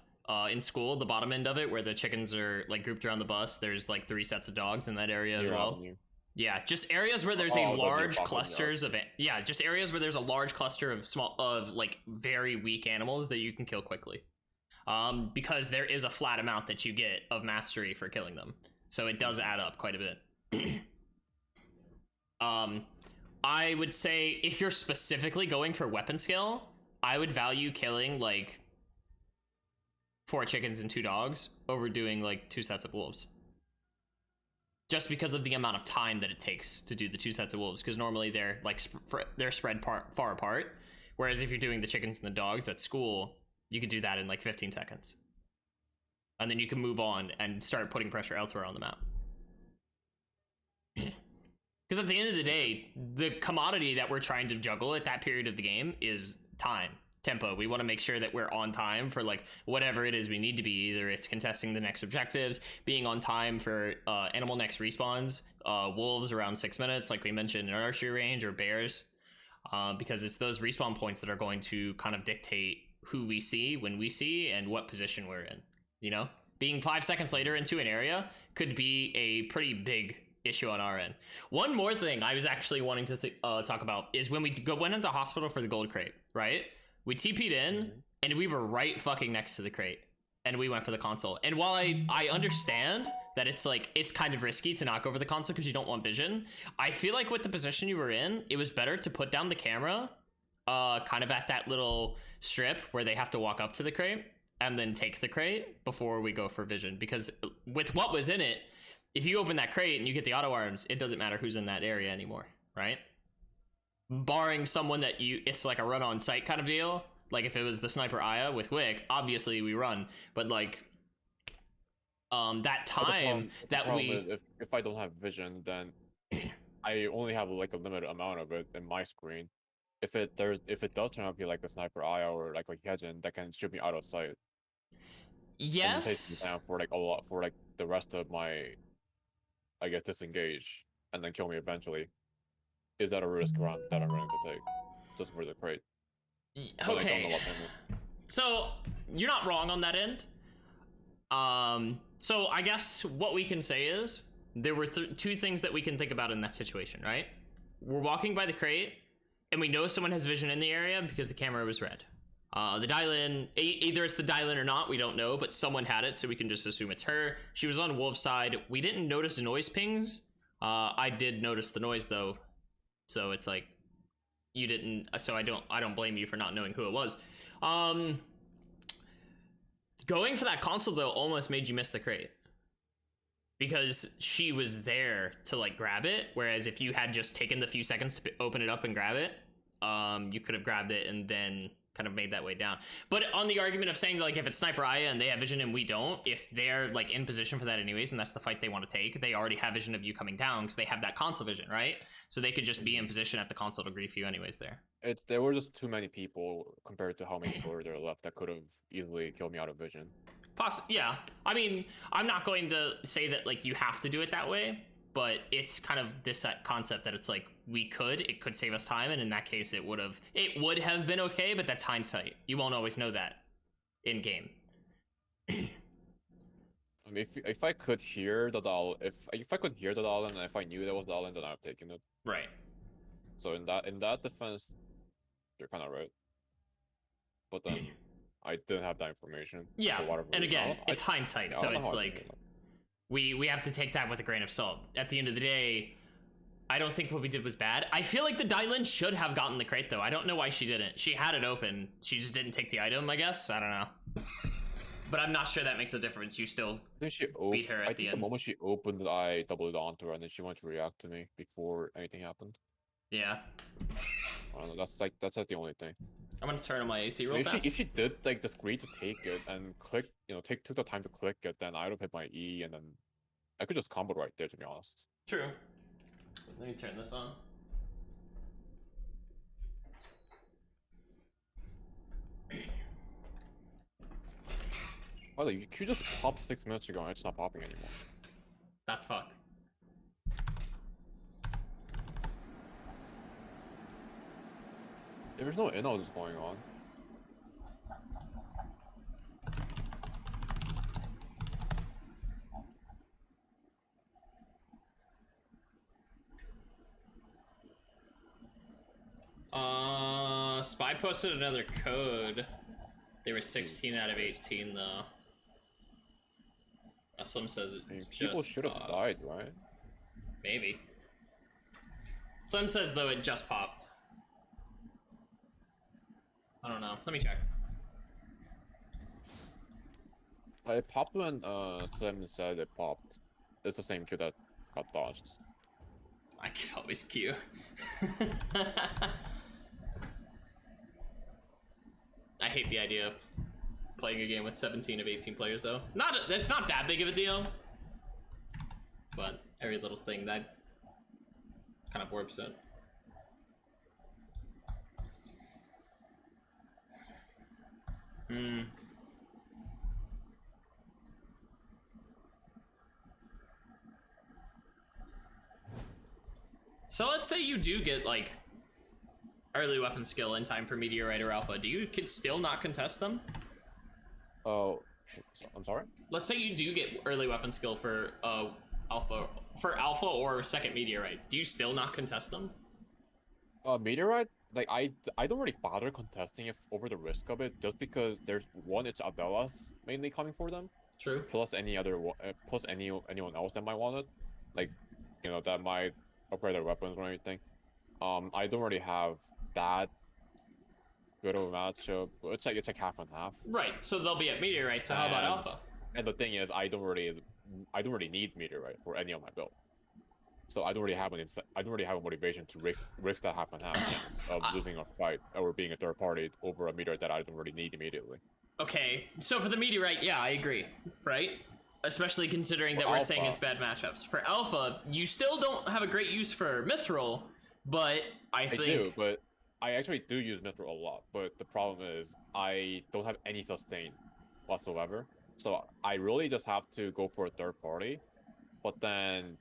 In school, the bottom end of it where the chickens are like grouped around the bus, there's like 3 sets of dogs in that area as well. Yeah, just areas where there's a large clusters of just areas where there's a large cluster of like very weak animals that you can kill quickly. Because there is a flat amount that you get of mastery for killing them. So it does add up quite a bit. I would say if you're specifically going for weapon skill, I would value killing like 4 chickens and 2 dogs over doing like 2 sets of wolves. Just because of the amount of time that it takes to do the 2 sets of wolves, because normally they're like they're spread far apart. Whereas if you're doing the chickens and the dogs at school, you could do that in like 15 seconds. And then you can move on and start putting pressure elsewhere on the map. Because at the end of the day, the commodity that we're trying to juggle at that period of the game is time, tempo. We want to make sure that we're on time for like whatever it is we need to be. Either it's contesting the next objectives, being on time for animal next respawns, wolves around 6 minutes, like we mentioned in archery range, or bears, because it's those respawn points that are going to kind of dictate who we see when we see and what position we're in. You know, being 5 seconds later into an area could be a pretty big issue on our end. One more thing I was actually wanting to talk about is when we went into hospital for the gold crate, right? We TP'd in and we were right fucking next to the crate and we went for the console. And while I understand that it's like, it's kind of risky to knock over the console because you don't want vision, I feel like with the position you were in, it was better to put down the camera kind of at that little strip where they have to walk up to the crate and then take the crate before we go for vision. Because with what was in it, if you open that crate and you get the auto arms, it doesn't matter who's in that area anymore, right? Barring someone that it's like a run on sight kind of deal. Like if it was the sniper Aya with Wick, obviously we run, but like that time if I don't have vision, then I only have like a limited amount of it in my screen. If it does turn out to be like a sniper Aya or like a Hyejin that can shoot me out of sight. Yes. Takes me down for like a lot for like the rest of my, I guess, disengage and then kill me eventually. Is that a risk that I'm willing to take just for the crate? Okay. So you're not wrong on that end. So I guess what we can say is there were 2 things that we can think about in that situation, right? We're walking by the crate and we know someone has vision in the area because the camera was red. The Dylan, either it's the Dylan or not, we don't know, but someone had it, so we can just assume it's her. She was on Wolf's side. We didn't notice the noise pings. I did notice the noise though, so it's like you didn't. So I don't blame you for not knowing who it was. Going for that console though almost made you miss the crate because she was there to like grab it. Whereas if you had just taken the few seconds to open it up and grab it, you could have grabbed it and then kind of made that way down. But on the argument of saying like if it's Sniper Aya and they have vision and we don't, if they're like in position for that anyways and that's the fight they want to take, they already have vision of you coming down because they have that console vision, right? So they could just be in position at the console to grief you anyways there. There were just too many people compared to how many people were there left that could have easily killed me out of vision. Yeah. I mean, I'm not going to say that like you have to do it that way, but it's kind of this concept that it's like it could save us time, and in that case it would have been okay, but that's hindsight. You won't always know that in game. I mean, if I could hear the Dal, if I could hear the Dal, and if I knew that was Dal, then I've taken it. Right. So in that defense, you're kind of right. But then I didn't have that information. Yeah, and again, it's hindsight, yeah, so it's like we have to take that with a grain of salt. At the end of the day, I don't think what we did was bad. I feel like the Dylan should have gotten the crate though. I don't know why she didn't. She had it open. She just didn't take the item, I guess. I don't know. But I'm not sure that makes a difference. You still beat her at the end. The moment she opened it, I doubled it onto her, and then she went to react to me before anything happened. Yeah. I don't know, that's like the only thing. I'm gonna turn on my AC real fast. If she did like just agree to take it and click, took the time to click it, then I'd have hit my E, and then I could just combo right there, to be honest. True. Let me turn this on. Oh, you just popped 6 minutes ago, and it's not popping anymore. That's fucked. There's no innos going on. Spy posted another code. They were 16 out of 18 though. Slim says it. I mean, just people should have popped. died, right? Maybe. Slim says though it just popped. I don't know. Let me check. It popped when Slim said it popped. It's the same queue that got dodged. I can always queue. I hate the idea of playing a game with 17 of 18 players though. That's not that big of a deal. But every little thing that kind of warps it. So let's say you do get like early weapon skill in time for Meteorite or Alpha. Do you still not contest them? Oh, I'm sorry? Let's say you do get early weapon skill for Alpha or second Meteorite. Do you still not contest them? Meteorite, like I don't really bother contesting it over the risk of it, just because there's it's Adela's mainly coming for them. True. Plus anyone else that might want it, like that might upgrade their weapons or anything. I don't really have that good of a matchup. It's like half and half. Right. So they'll be at Meteorite. So how about Alpha? And the thing is, I don't really need Meteorite for any of my build. So I don't really have a motivation to risk that half and half chance of losing a fight or being a third party over a Meteorite that I don't really need immediately. Okay, so for the Meteorite, yeah, I agree, right? Especially considering that we're saying it's bad matchups. For Alpha, you still don't have a great use for Mithril, but I think... but I actually do use Mithril a lot, but the problem is I don't have any sustain whatsoever. So I really just have to go for a third party, but then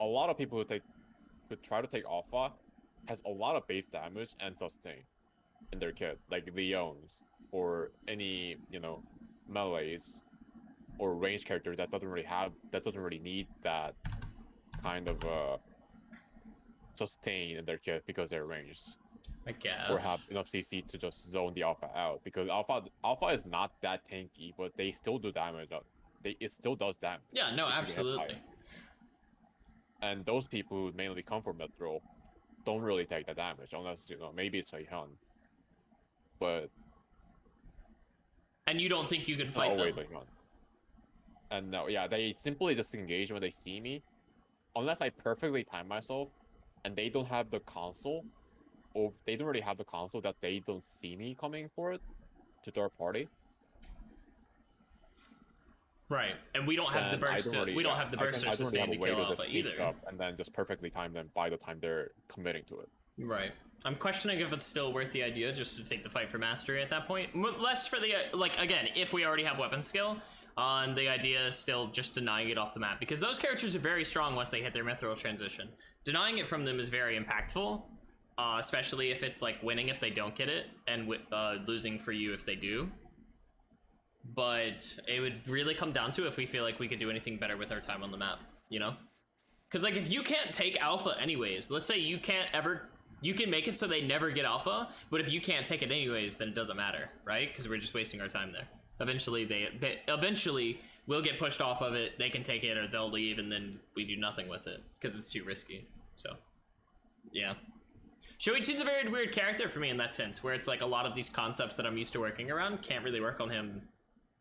a lot of people who try to take Alpha has a lot of base damage and sustain in their kit, like Leons or any melees or range character that doesn't really need that kind of sustain in their kit because they're ranged. I guess. Or have enough CC to just zone the Alpha out, because Alpha is not that tanky, but they still do damage. It still does damage. Yeah, no, absolutely. And those people who mainly come from Mithril don't really take the damage, unless maybe it's a Hyun. But and you don't think you can fight them? And no, yeah, they simply disengage when they see me, unless I perfectly time myself, and they don't have the console, or they don't really have the console that they don't see me coming for it to third party. Right, and we don't have the burst. We don't have the burst to sustain to kill Alpha either. And then just perfectly time them by the time they're committing to it. Right. I'm questioning if it's still worth the idea just to take the fight for mastery at that point. Less for the again, if we already have weapon skill, And the idea is still just denying it off the map, because those characters are very strong once they hit their mithril transition. Denying it from them is very impactful, especially if it's like winning if they don't get it, and losing for you if they do. But it would really come down to if we feel like we could do anything better with our time on the map, you know? Because like if you can't take alpha anyways, let's say you can make it so they never get alpha, but if you can't take it anyways, then it doesn't matter, right? Because we're just wasting our time there. Eventually eventually we'll get pushed off of it, they can take it or they'll leave, and then we do nothing with it because it's too risky. So yeah, Shoichi's a very weird character for me in that sense, where it's like a lot of these concepts that I'm used to working around can't really work on him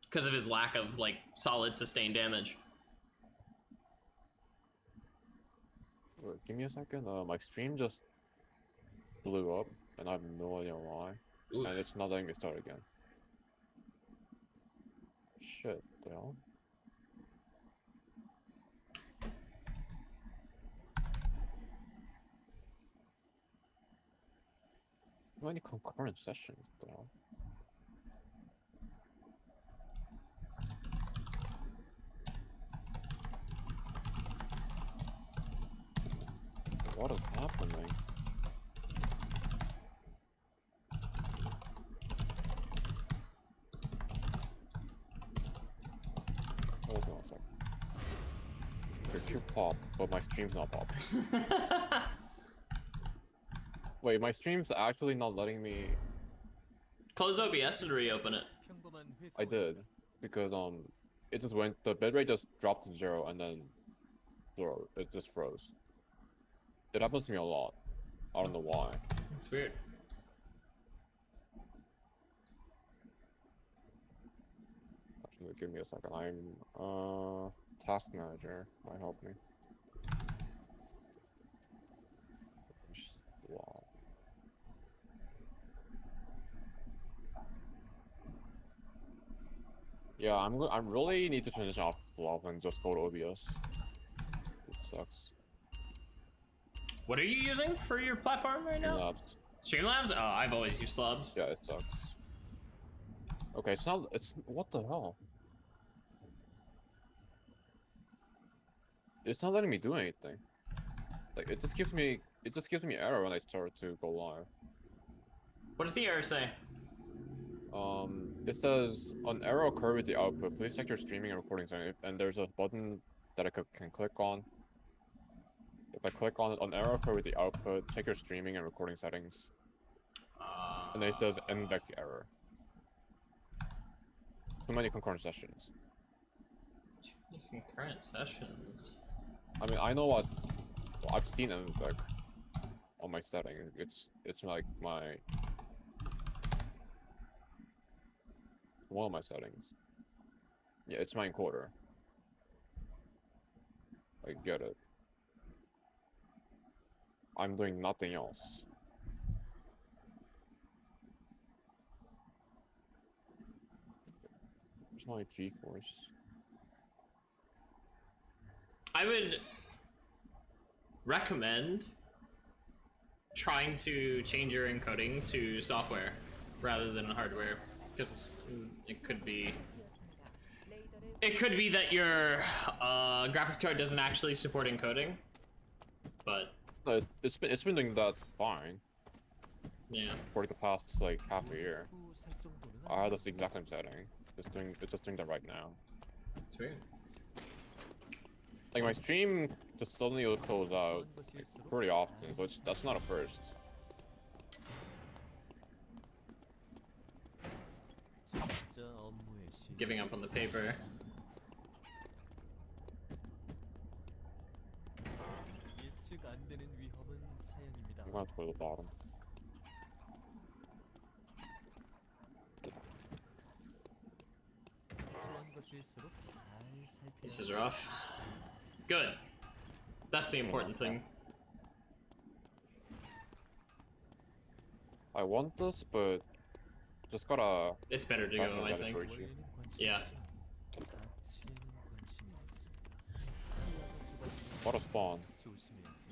because of his lack of like solid sustained damage. Wait, give me a second. My stream just blew up, and I have no idea why. Oof. And it's not letting me start again. Shit, the hell? How many concurrent sessions, the hell? What is happening? Hold on a second. You're too pop, but my stream's not pop. Wait, my stream's actually not letting me. Close OBS and reopen it. 평범한 I 회사원. did because it just went. The bitrate just dropped to 0 and then it just froze. It happens to me a lot. I don't know why. It's weird. Actually, give me a second. I'm task manager. Might help me. Wow. Yeah, I'm really need to transition off Love and just go to OBS. This sucks. What are you using for your platform right now? Labs. Streamlabs? Oh, I've always used Slubs. Yeah, it sucks. Okay, it's not. It's what the hell? It's not letting me do anything. Like it just gives me error when I start to go live. What does the error say? It says an error occurred with the output. Please check your streaming and recording setting. And there's a button that I can click on. If I click on it, an error occurred with the output. Check your streaming and recording settings. And then it says NVEC error. Too many concurrent sessions. Concurrent sessions. I mean, I know what I've seen NVEC on my setting. It's like one of my settings. Yeah, it's my encoder. I get it. I'm doing nothing else. Where's my G-force? I would recommend trying to change your encoding to software rather than hardware, because it could be that your graphics card doesn't actually support encoding, but It's been doing that fine yeah. for the past like half a year. 후 설정도는 I had this exact same setting. It's just doing that right now. It's weird. Like my stream just suddenly will close out like, pretty often, so that's not a first. 진짜 업무의 신. Giving up on the paper. 예측 안 되는 위험은 사양입니다. I'm gonna have to go to the bottom. 사소한 것일수록 잘 살펴야 This is rough. Good. That's the important thing. I want this, but just gotta. It's better to Fashion go, I better think. choice. 원래는 관심이 Yeah. 없지만 가치에는 관심이 있습니다. Gotta spawn. 조심해야죠.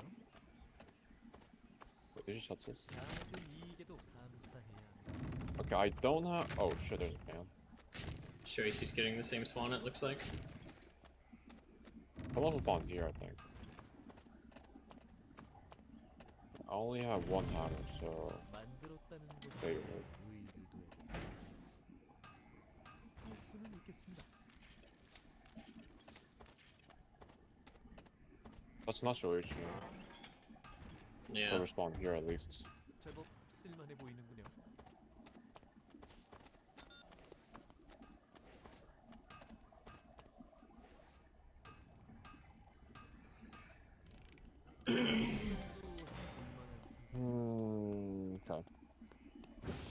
Wait, did you shut this? 작은 이익에도 감사해야 합니다. Okay, I don't have. Oh shit, there's a fan. Shoichi's getting the same spawn, it looks like. I'm also spawned here, I think. I only have one hammer, so 만들었다는 것에 they would. 의의도 해야 할 수는 있겠습니다. That's not Shoichi. Yeah. Whoever spawned here at least. 제법 쓸만해 보이는군요. Okay.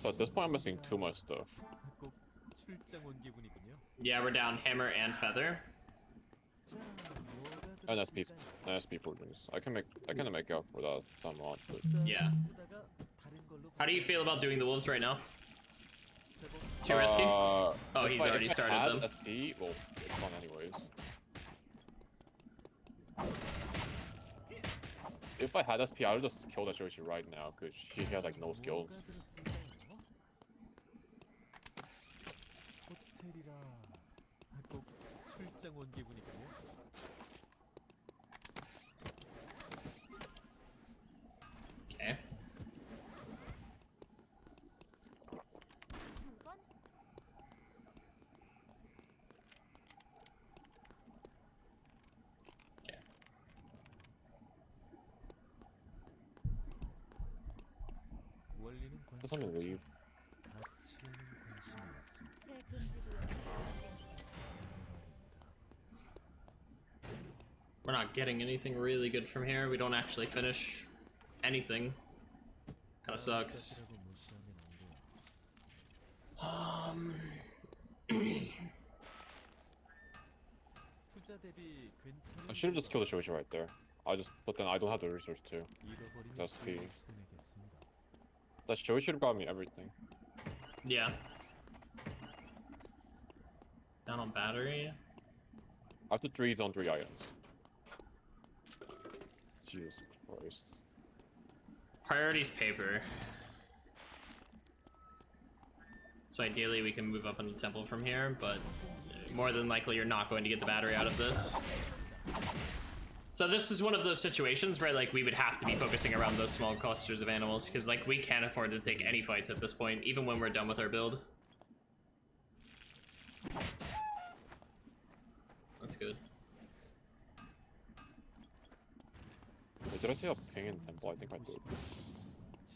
So at this point, I'm missing too much stuff. 꼭 출장 온 기분이군요. Yeah, we're down hammer and feather. 자, 뭐가 NSP, 들었을까요? NSP portions. I can make up for that somewhat, but Yeah. 쓰다가 다른 걸로 How do you feel about doing the wolves right now? 제법 Too risky? Oh, he's already started them. SP, well, it's fun anyways. If I had SP, I would just kill that Shoichi right now, because she had like no skills. 뭐가 들었을까요? 호텔이라 꼭 출장 온 기분이군요. Okay. Okay. 원리는 Just let me leave. 가치에는 관심이 없습니다. 새 금지 구역이 We're not getting anything really good from here. We don't actually finish anything. Kinda sucks. 똑같다고 무시하면 안 돼요. 투자 대비 괜찮은 I should have just killed the Shoichi right there. But then I don't have the resource too. 잃어버리면 That's 또 P. 손해겠습니다. That Shoichi should have got me everything. Yeah. Down on battery. I have to 3 on 3 items. Jesus Christ. Priority's paper. So ideally we can move up in the temple from here, but more than likely you're not going to get the battery out of this. So this is one of those situations where like we would have to be focusing around those small clusters of animals, because like we can't afford to take any fights at this point, even when we're done with our build. That's good. Wait, did I say a ping in temple? I think I did.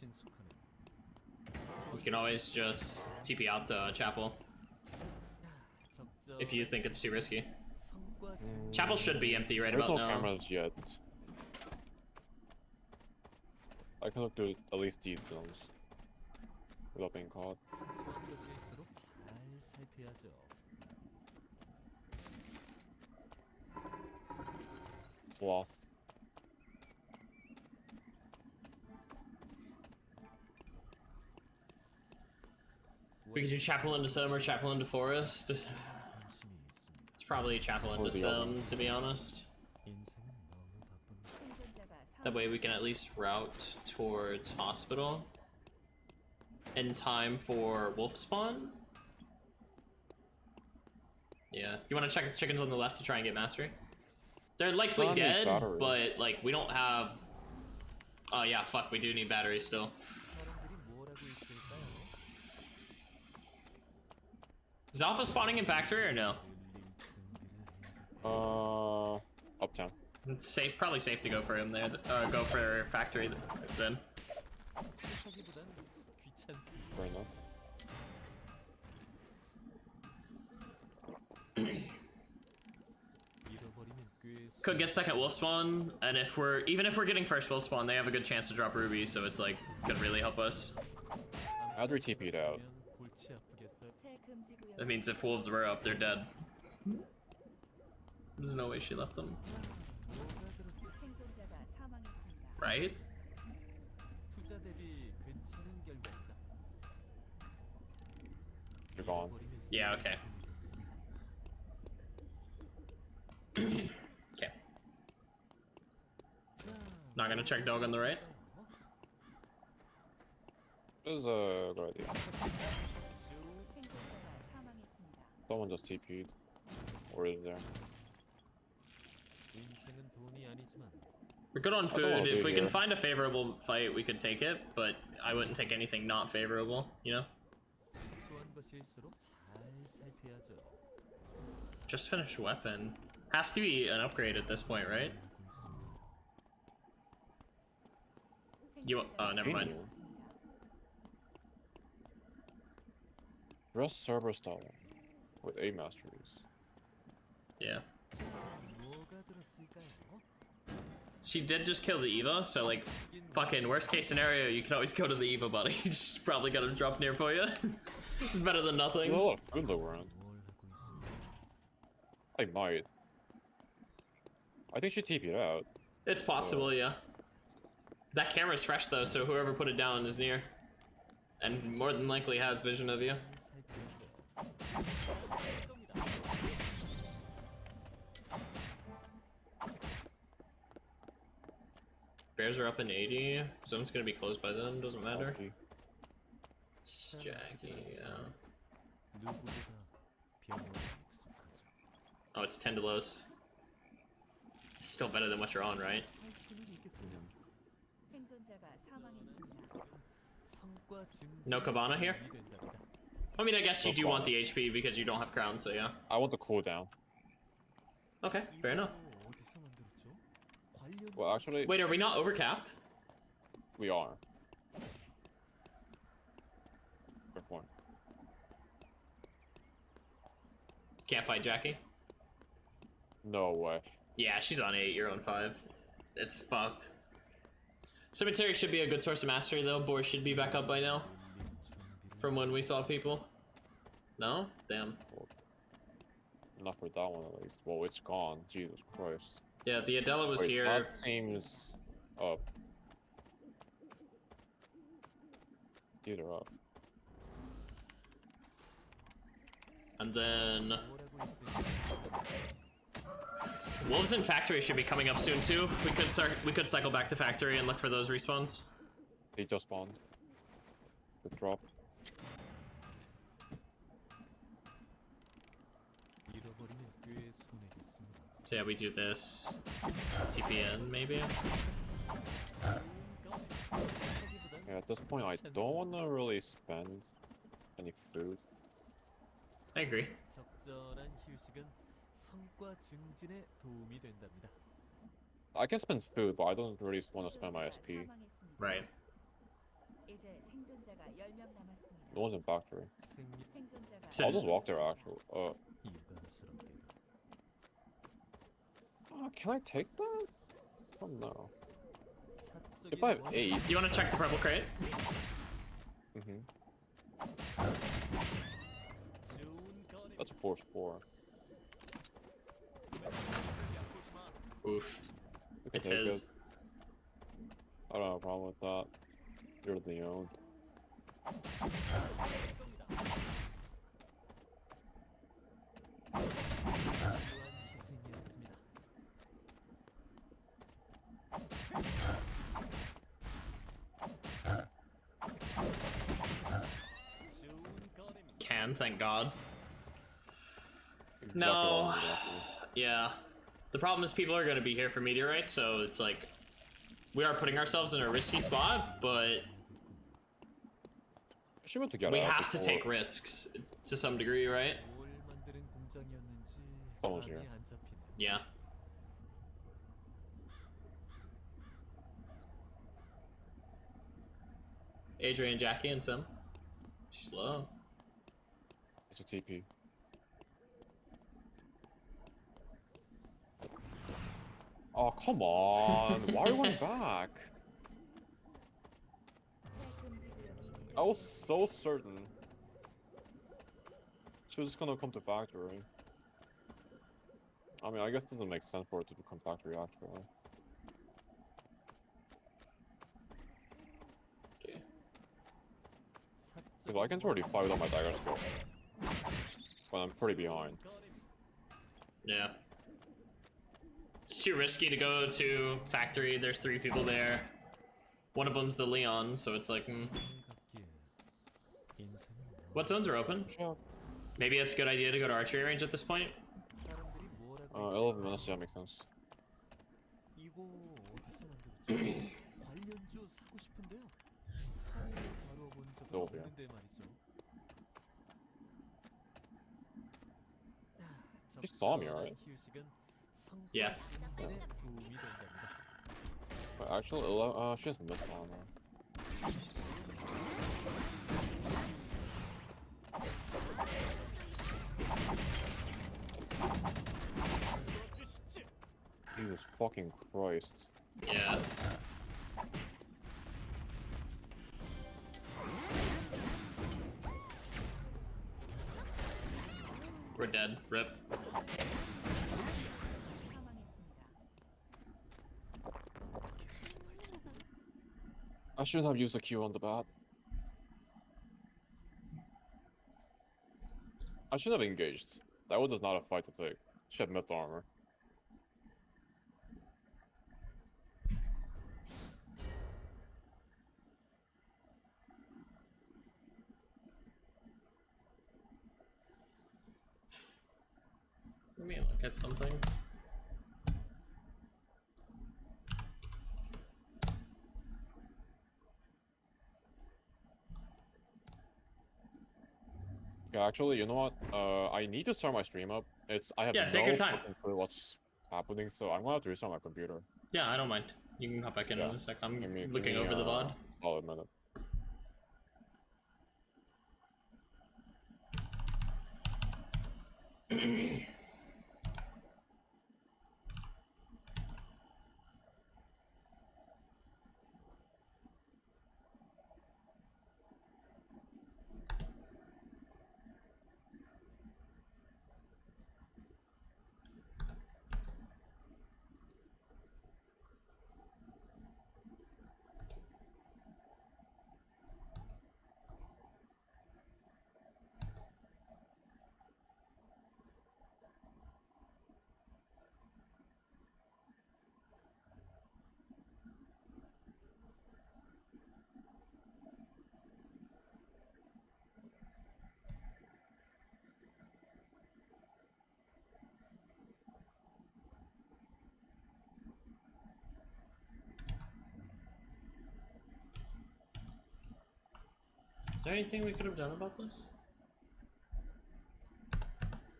친숙하네. You can always just TP out to Chapel if you think it's too risky. 성과 Chapel should be empty right There's about no now. cameras yet. I can look through at least these zones without being caught. 사소한 것일수록 잘 살펴야죠. Sloth. We could do Chapel into Sim or Chapel into Forest. 관심이 있습니다. It's probably Chapel into Sim, to be honest. 인생은 너무 바쁩니다. 생존자가 That way we can at least route towards Hospital in time for Wolf spawn. Yeah, you want to check the chickens on the left to try and get mastery? They're likely Don't need dead, battery. but like we don't have. Oh yeah, fuck, we do need batteries still. 사람들이 뭘 하고 있을까요? Is Alpha spawning in factory or no? 들릴 준비를 해야 Uptown. It's safe, probably safe to go for him there. Go for factory then. 하기보단 귀찮습니다. Fair enough. 잃어버리면 꽤 Could get second wolf spawn, and even if we're getting first wolf spawn, they have a good chance to drop ruby, so it's like could really help us. Adri TP'd out. 골치 아프겠어요. 새 금지 구역 That means if wolves were up, they're dead. There's no way she left them, 뭐가 들었을까요? 생존자가 사망했습니다. right? 투자 대비 괜찮은 결과입니다. You're gone. 잃어버리면 Yeah, okay. Okay. Not gonna check dog on the right. This is a good idea. 생존자가 사망했습니다. Someone just TP'd. Or is there? 인생은 돈이 아니지만 We're good on I don't wanna food. If be we can here. find a favorable fight, we could take it, but I wouldn't take anything not favorable, you know? 사소한 것일수록 잘 살펴야죠. Just finished weapon. Has to be an upgrade at this point, right? You never mind. Premium. Dress server style with 8 masteries. Yeah. 뭐가 들었을까요? She did just kill the Eva, so like, fucking worst case scenario, you can always go to the Eva buddy. She's probably gonna drop near for you. It's better than nothing. There's a lot of food though around. 뭘 하고 있습니다. I might. I think she TP'd out. It's possible, yeah. That camera's fresh though, so whoever put it down is near. And more than likely has vision of you. Bears are up in 80. Zone's gonna be closed by them, doesn't matter. Actually, It's Jackie, yeah. 누구보다 병원에 익숙하죠. Oh, it's 10 to Los. It's still better than what you're on, right? 할 수는 있겠어요. 생존자가 사망했습니다. 성과 증진에 No Cabana here? 도움이 된답니다. I mean, I guess you No do want problem. the HP because you don't have crown, so yeah. I want the cooldown. Okay, fair enough. 이거 어디서 만들었죠? 관련 Well, actually, Wait, are we not overcapped? we are. Good point. Can't fight Jackie? No way. Yeah, she's on 8, you're on 5. It's fucked. Cemetery should be a good source of mastery though. Boar should be back up by now. From when we saw people. No? Damn. Not for that one at least. Well, it's gone. Jesus Christ. Yeah, the Adela was Wait, here. that seems up. Either up. And then 뭐라고 있으니 Wolves in Factory should be coming up soon too. We could cycle back to Factory and look for those respawns. They just spawned. Good drop. 잃어버리면 꽤 손해겠습니다. So yeah, we do this. TPN maybe? Yeah, at this point, I don't want to really spend any food. I agree. 적절한 휴식은 성과 증진에 도움이 된답니다. I can spend food, but I don't really want to spend my SP. 사망했습니다. Right. 이제 생존자가 10명 남았습니다. No one's in factory. 생리 생존자가 So- I'll just walk there actually. 유감스럽게도 Can I take that? Oh no. 사적인 If I have 원한 8. You wanna check the purple crate? Mm-hmm. 좋은 거래. That's a force 4. Oof. You can It's take his. it. I don't have a problem with that. You're the own. 또한 희생이었습니다. 좋은 거래입니다. Can, thank God. Exactly No. what I was after. Yeah. The problem is people are gonna be here for meteorites, so it's like we are putting ourselves in a risky spot, but She went to get we out have to before. take risks to some degree, right? 뭘 만드는 공장이었는지 Someone's 감이 here. 안 잡히네요. Yeah. Adrian, Jackie, and Sim. She's low. It's a TP. Oh, come on. Why are you going back? 새 금지 구역이 I was 지정되었습니다. so certain. She was just gonna come to factory. I mean, I guess it doesn't make sense for it to become factory actually. Okay. Because I can already fly without my dagger skill. But I'm pretty behind. Yeah. It's too risky to go to factory. There's 3 people there. One of them's the Leon, so it's like, 같기에 인생은 what zones are open? Sure. Maybe it's a good idea to go to archery range at this point. 사람들이 뭐라고 11 minutes, yeah, makes sense. 이거 어디서 만들었죠? 관련주 사고 싶은데요. 판을 다뤄본 적은 너무해요. 없는데 말이죠. She saw me, right? 휴식은 성과 Yeah. 진전에 도움이 된답니다. But actually, she has mid armor. Jesus fucking Christ. Yeah. We're dead. Rip. 사망했습니다. I shouldn't have used the Q on the bat. I shouldn't have engaged. That was not a fight to take. She had mid armor. Let me look at something. Yeah, actually, you know what? I need to start my stream up. I have Yeah, no take your time. fucking clue what's happening, so I'm gonna have to restart my computer. Yeah, I don't mind. You can hop back in Yeah. a sec. I'm Give looking me, over the VOD. Solid minute. Is there anything we could have done about this?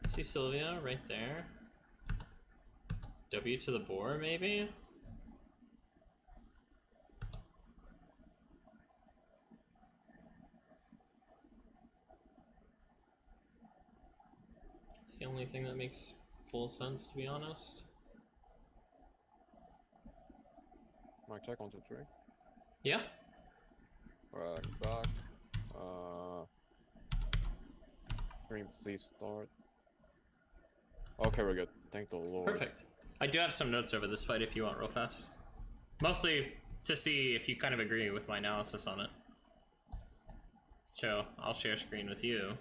See Sylvia right there. W to the boar, maybe? It's the only thing that makes full sense, to be honest. Mic check 1, 2, 3. Yeah? Alright, I'm back. Stream, please start. Okay, we're good. Thank the Lord. Perfect. I do have some notes over this fight if you want real fast. Mostly to see if you kind of agree with my analysis on it. So, I'll share screen with you.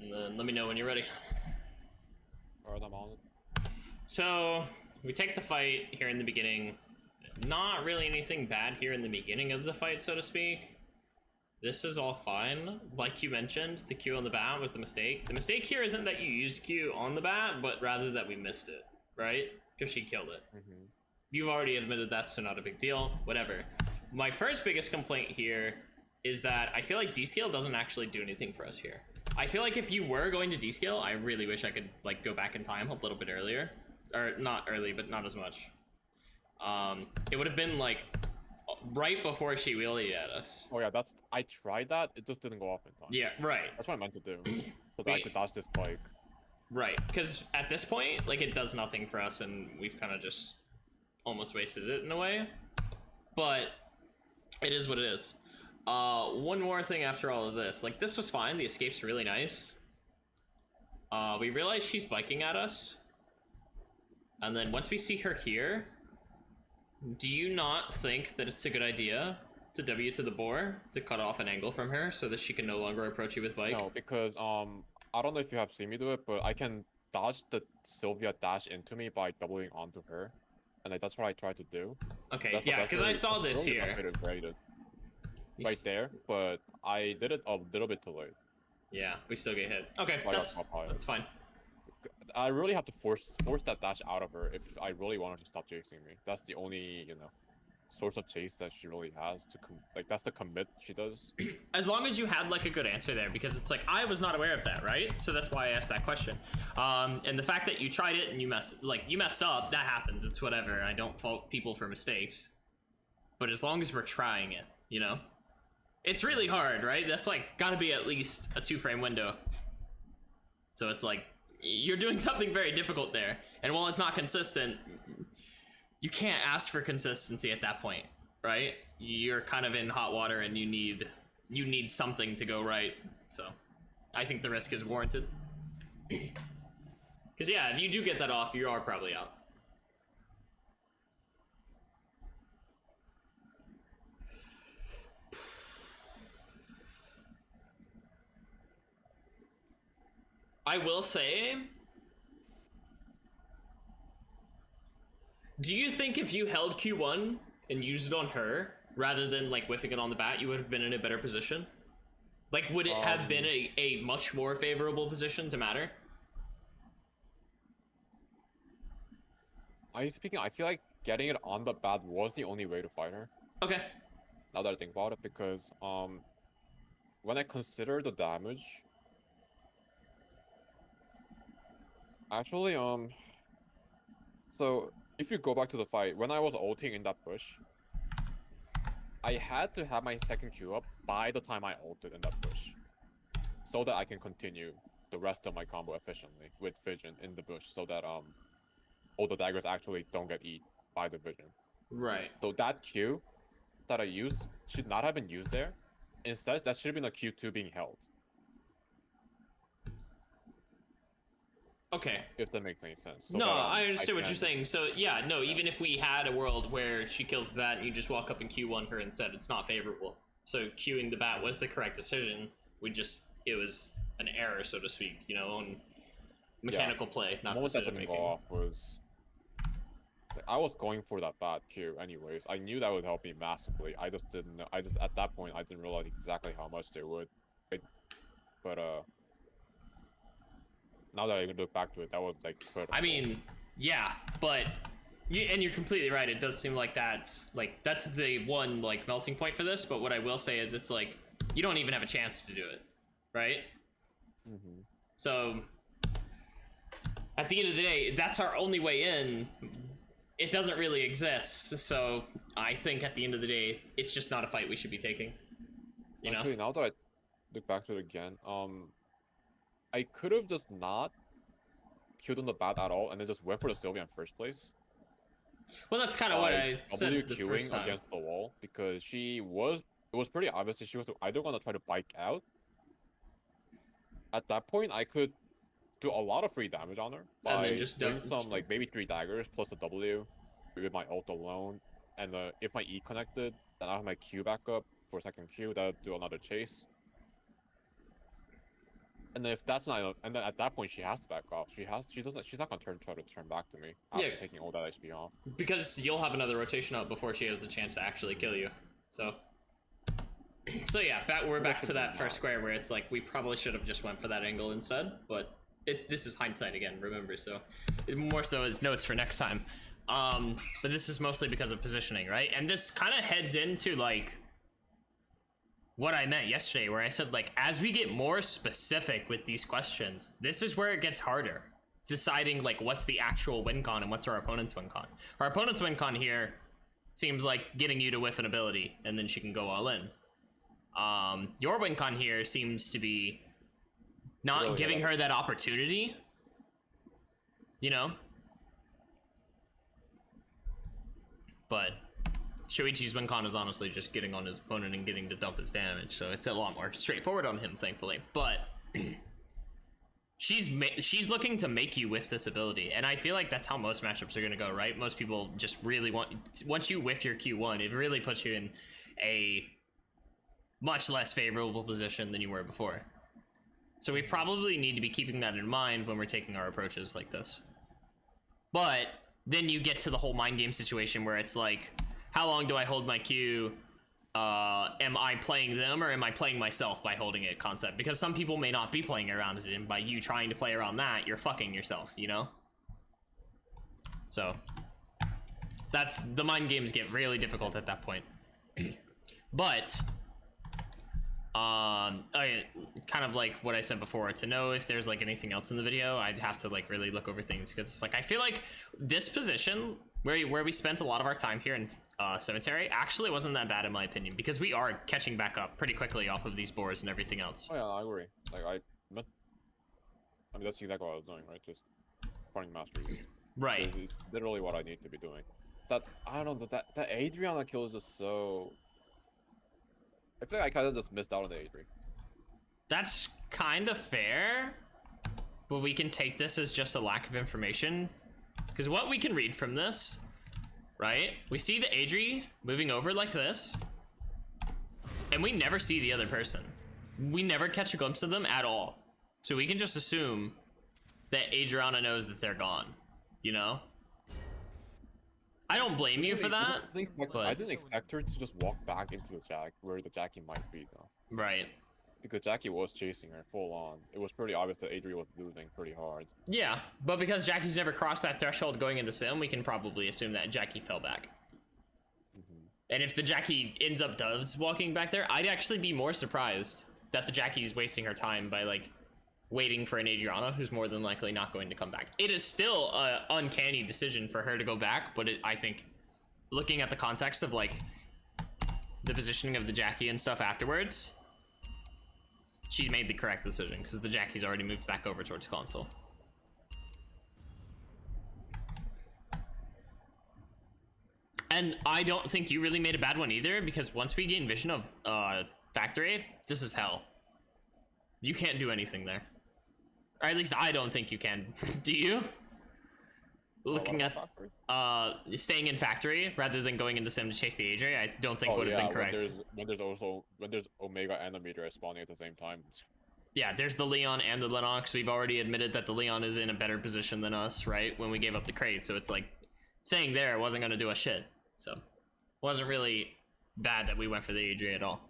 And then let me know when you're ready. Alright, I'm on it. So, we take the fight here in the beginning. Not really anything bad here in the beginning of the fight, so to speak. This is all fine. Like you mentioned, the Q on the bat was the mistake. The mistake here isn't that you used Q on the bat, but rather that we missed it, right? Because she killed it. Mm-hmm. You've already admitted that, so not a big deal. Whatever. My first biggest complaint here is that I feel like D-scale doesn't actually do anything for us here. I feel like if you were going to D-scale, I really wish I could like go back in time a little bit earlier. Or not early, but not as much. It would have been like right before she wheelied at us. Oh yeah, I tried that, it just didn't go off in time. Yeah, right. That's what I meant to do. So that I could dodge this bike. Right, because at this point, like, it does nothing for us, and we've kind of just almost wasted it in a way. But it is what it is. One more thing after all of this. Like, this was fine. The escape's really nice. We realize she's biking at us. And then once we see her here, do you not think that it's a good idea to W to the boar to cut off an angle from her so that she can no longer approach you with bike? No, because I don't know if you have seen me do it, but I can dodge the Sylvia dash into me by doubling onto her, and like, that's what I tried to do. Okay, yeah, because I saw this here. right there, but I did it a little bit too late. Yeah, we still get hit. Okay, I got that's top high. fine. I really have to force that dash out of her if I really want her to stop chasing me. That's the only, you know, source of chase that she really has to that's the commit she does. As long as you had like a good answer there, because it's like I was not aware of that, right? So that's why I asked that question. And the fact that you tried it and you messed up, that happens. It's whatever. I don't fault people for mistakes. But as long as we're trying it, you know? It's really hard, right? That's like gotta be at least a 2-frame window. So it's like you're doing something very difficult there. And while it's not consistent, you can't ask for consistency at that point, right? You're kind of in hot water and you need something to go right. So I think the risk is warranted. Because yeah, if you do get that off, you are probably out. I will say, do you think if you held Q1 and used it on her rather than like whiffing it on the bat, you would have been in a better position? Like, would it have been a much more favorable position to matter? I feel like getting it on the bat was the only way to fight her. Okay. Now that I think about it, because when I consider the damage, actually so if you go back to the fight, when I was ulting in that push, I had to have my second Q up by the time I ulted in that push, so that I can continue the rest of my combo efficiently with vision in the bush, so that all the daggers actually don't get eaten by the vision. Right. So that Q that I used should not have been used there. Instead, that should have been a Q2 being held. Okay. If that makes any sense. So no, that, I understand what you're saying. So yeah, no, even if we had a world where she kills the bat and you just walk up and Q1 her instead, it's not favorable. So queuing the bat was the correct decision. It was an error, so to speak, you know, on mechanical play, not decision making. Off was, I was going for that bat Q anyways. I knew that would help me massively. I just didn't know. At that point I didn't realize exactly how much they would. But now that I look back to it, that was like critical. I mean, yeah, but you're completely right. It does seem like that's the one like melting point for this. But what I will say is, it's like you don't even have a chance to do it, right? Mm-hmm. So at the end of the day, that's our only way in. It doesn't really exist. So I think at the end of the day, it's just not a fight we should be taking. You Actually, know? now that I look back to it again, I could have just not killed on the bat at all and then just went for the Sylvia in first place. Well, that's kind of what I said the first time. Against the wall, because it was pretty obvious that she was either going to try to bike out. At that point, I could do a lot of free damage on her by and then just doing some like maybe 3 daggers plus a W with my ult alone, and if my E connected, then I have my Q back up for second Q. That would do another chase. And then if that's not, and then at that point she has to back off. She's not gonna try to turn back to me after taking all that HP off. Because you'll have another rotation up before she has the chance to actually kill you. So yeah, we're back to that first square where it's like we probably should have just went for that angle instead. But this is hindsight again, remember? So more so as notes for next time. But this is mostly because of positioning, right? And this kind of heads into like what I meant yesterday, where I said, like, as we get more specific with these questions, this is where it gets harder. Deciding, like, what's the actual win con and what's our opponent's win con. Our opponent's win con here seems like getting you to whiff an ability, and then she can go all in. Your win con here seems to be not really giving her that opportunity. You know? But Shoichi's win con is honestly just getting on his opponent and getting to dump his damage, so it's a lot more straightforward on him, thankfully. But she's looking to make you whiff this ability, and I feel like that's how most matchups are going to go, right? Most people just really once you whiff your Q1, it really puts you in a much less favorable position than you were before. So we probably need to be keeping that in mind when we're taking our approaches like this. But then you get to the whole mind game situation where it's like, how long do I hold my Q am I playing them or am I playing myself by holding it concept? Because some people may not be playing around it, and by you trying to play around that, you're fucking yourself, you know? So that's the mind games get really difficult at that point. But kind of like what I said before, to know if there's like anything else in the video, I'd have to like really look over things, because it's like I feel like this position where we spent a lot of our time here in cemetery actually wasn't that bad in my opinion, because we are catching back up pretty quickly off of these boars and everything else. Oh yeah, I agree. Like I mean that's exactly what I was doing, right? Just farming masteries. Right. It's literally what I need to be doing. That I don't know, that Adriana kill is just so. I feel like I kind of just missed out on the A3. That's kind of fair, but we can take this as just a lack of information, because what we can read from this, right? We see the Adri moving over like this, and we never see the other person. We never catch a glimpse of them at all. So we can just assume that Adriana knows that they're gone, you know? I don't blame you for that. But I didn't expect her to just walk back into the Jack where the Jackie might be though. right. Because Jackie was chasing her full on. It was pretty obvious that Adri was losing pretty hard. Yeah, but because Jackie's never crossed that threshold going into sim, we can probably assume that Jackie fell back. And if the Jackie ends up does walking back there, I'd actually be more surprised that the Jackie's wasting her time by like waiting for an Adriana who's more than likely not going to come back. It is still an uncanny decision for her to go back, but I think looking at the context of like the positioning of the Jackie and stuff afterwards, she made the correct decision, because the Jackie's already moved back over towards console. And I don't think you really made a bad one either, because once we gain vision of factory, this is hell. You can't do anything there. Or at least I don't think you can. Do you? Looking at staying in factory rather than going into sim to chase the AJ, I don't think would have been correct. When there's Omega and the Meteor spawning at the same time. Yeah, there's the Leon and the Lennox. We've already admitted that the Leon is in a better position than us, right? When we gave up the crate, so it's like staying there wasn't gonna do a shit. So it wasn't really bad that we went for the AJ at all.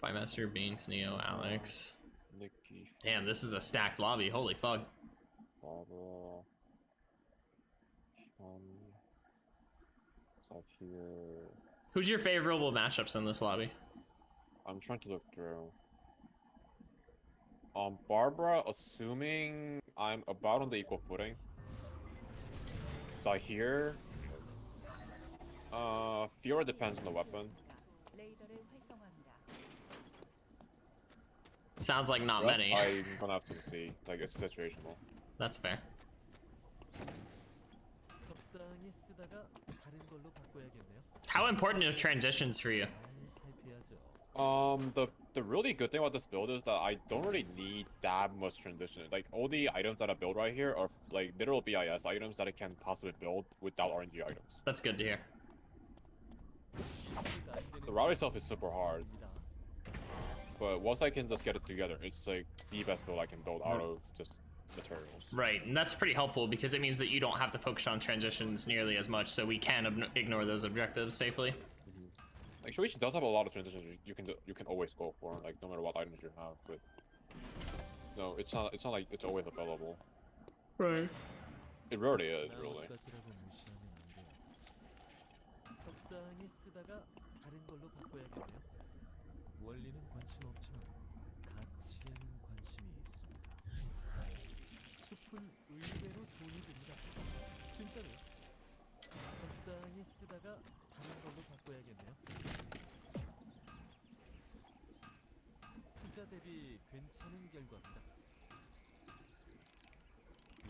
Bymaster, Binks, Neo, Alex. Nikki. Damn, this is a stacked lobby. Holy fuck. Barbara. It's here. Who's your favorable matchups in this lobby? I'm trying to look through. Barbara, assuming I'm about on the equal footing. Zahir. Fiora depends on the weapon. 레이더를 활성화합니다. Sounds like not Rest, many. I'm gonna have to see. Like, it's situational. That's fair. 적당히 쓰다가 다른 걸로 바꿔야겠네요. How important are transitions for you? 잘 살펴야죠. The really good thing about this build is that I don't really need that much transition. Like, all the items that I build right here are like literal BIS items that I can possibly build without RNG items. That's good to hear. The route itself is super hard, but once I can just get it together, it's like the best build I can build out of just materials. Right, and that's pretty helpful because it means that you don't have to focus on transitions nearly as much, so we can ignore those objectives safely. Like, Shoichi does have a lot of transitions you can always go for, like, no matter what items you have, but no, it's not like it's always available. Right. It rarely is, really. 나뭇가지라고 무시하면 안 돼요. 적당히 쓰다가 다른 걸로 바꿔야겠네요. 원리는 관심 없지만 가치에는 관심이 있습니다. 숲은 의외로 돈이 듭니다. 진짜로요. 적당히 쓰다가 다른 걸로 바꿔야겠네요. 투자 대비 괜찮은 결과입니다.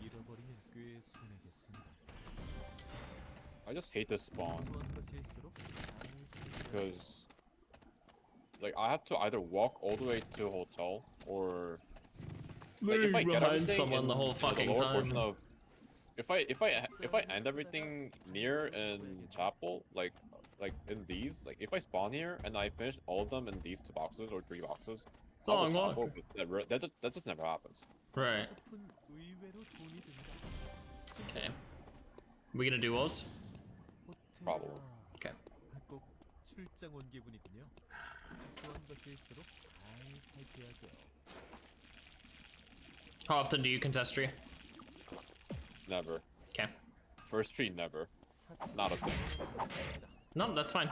잃어버리면 꽤 손해겠습니다. I just hate this spawn 소소한 것일수록 많이 쓰이는 because, like, I have to either walk all the way to a hotel or like, if I get everything someone in the whole fucking lower time. portion of, if I end everything near in chapel, like in these, like if I spawn here and I finish all of them in these 2 boxes or 3 boxes, It's a long walk. that just never happens. Right. 숲은 의외로 돈이 듭니다. Okay. We gonna do wolves? Probably. Okay. 꼭 출장 온 기분이군요. 사소한 것일수록 잘 살펴야죠. How often do you contest tree? Never. Okay. First tree, never. Not a thing. No, that's fine.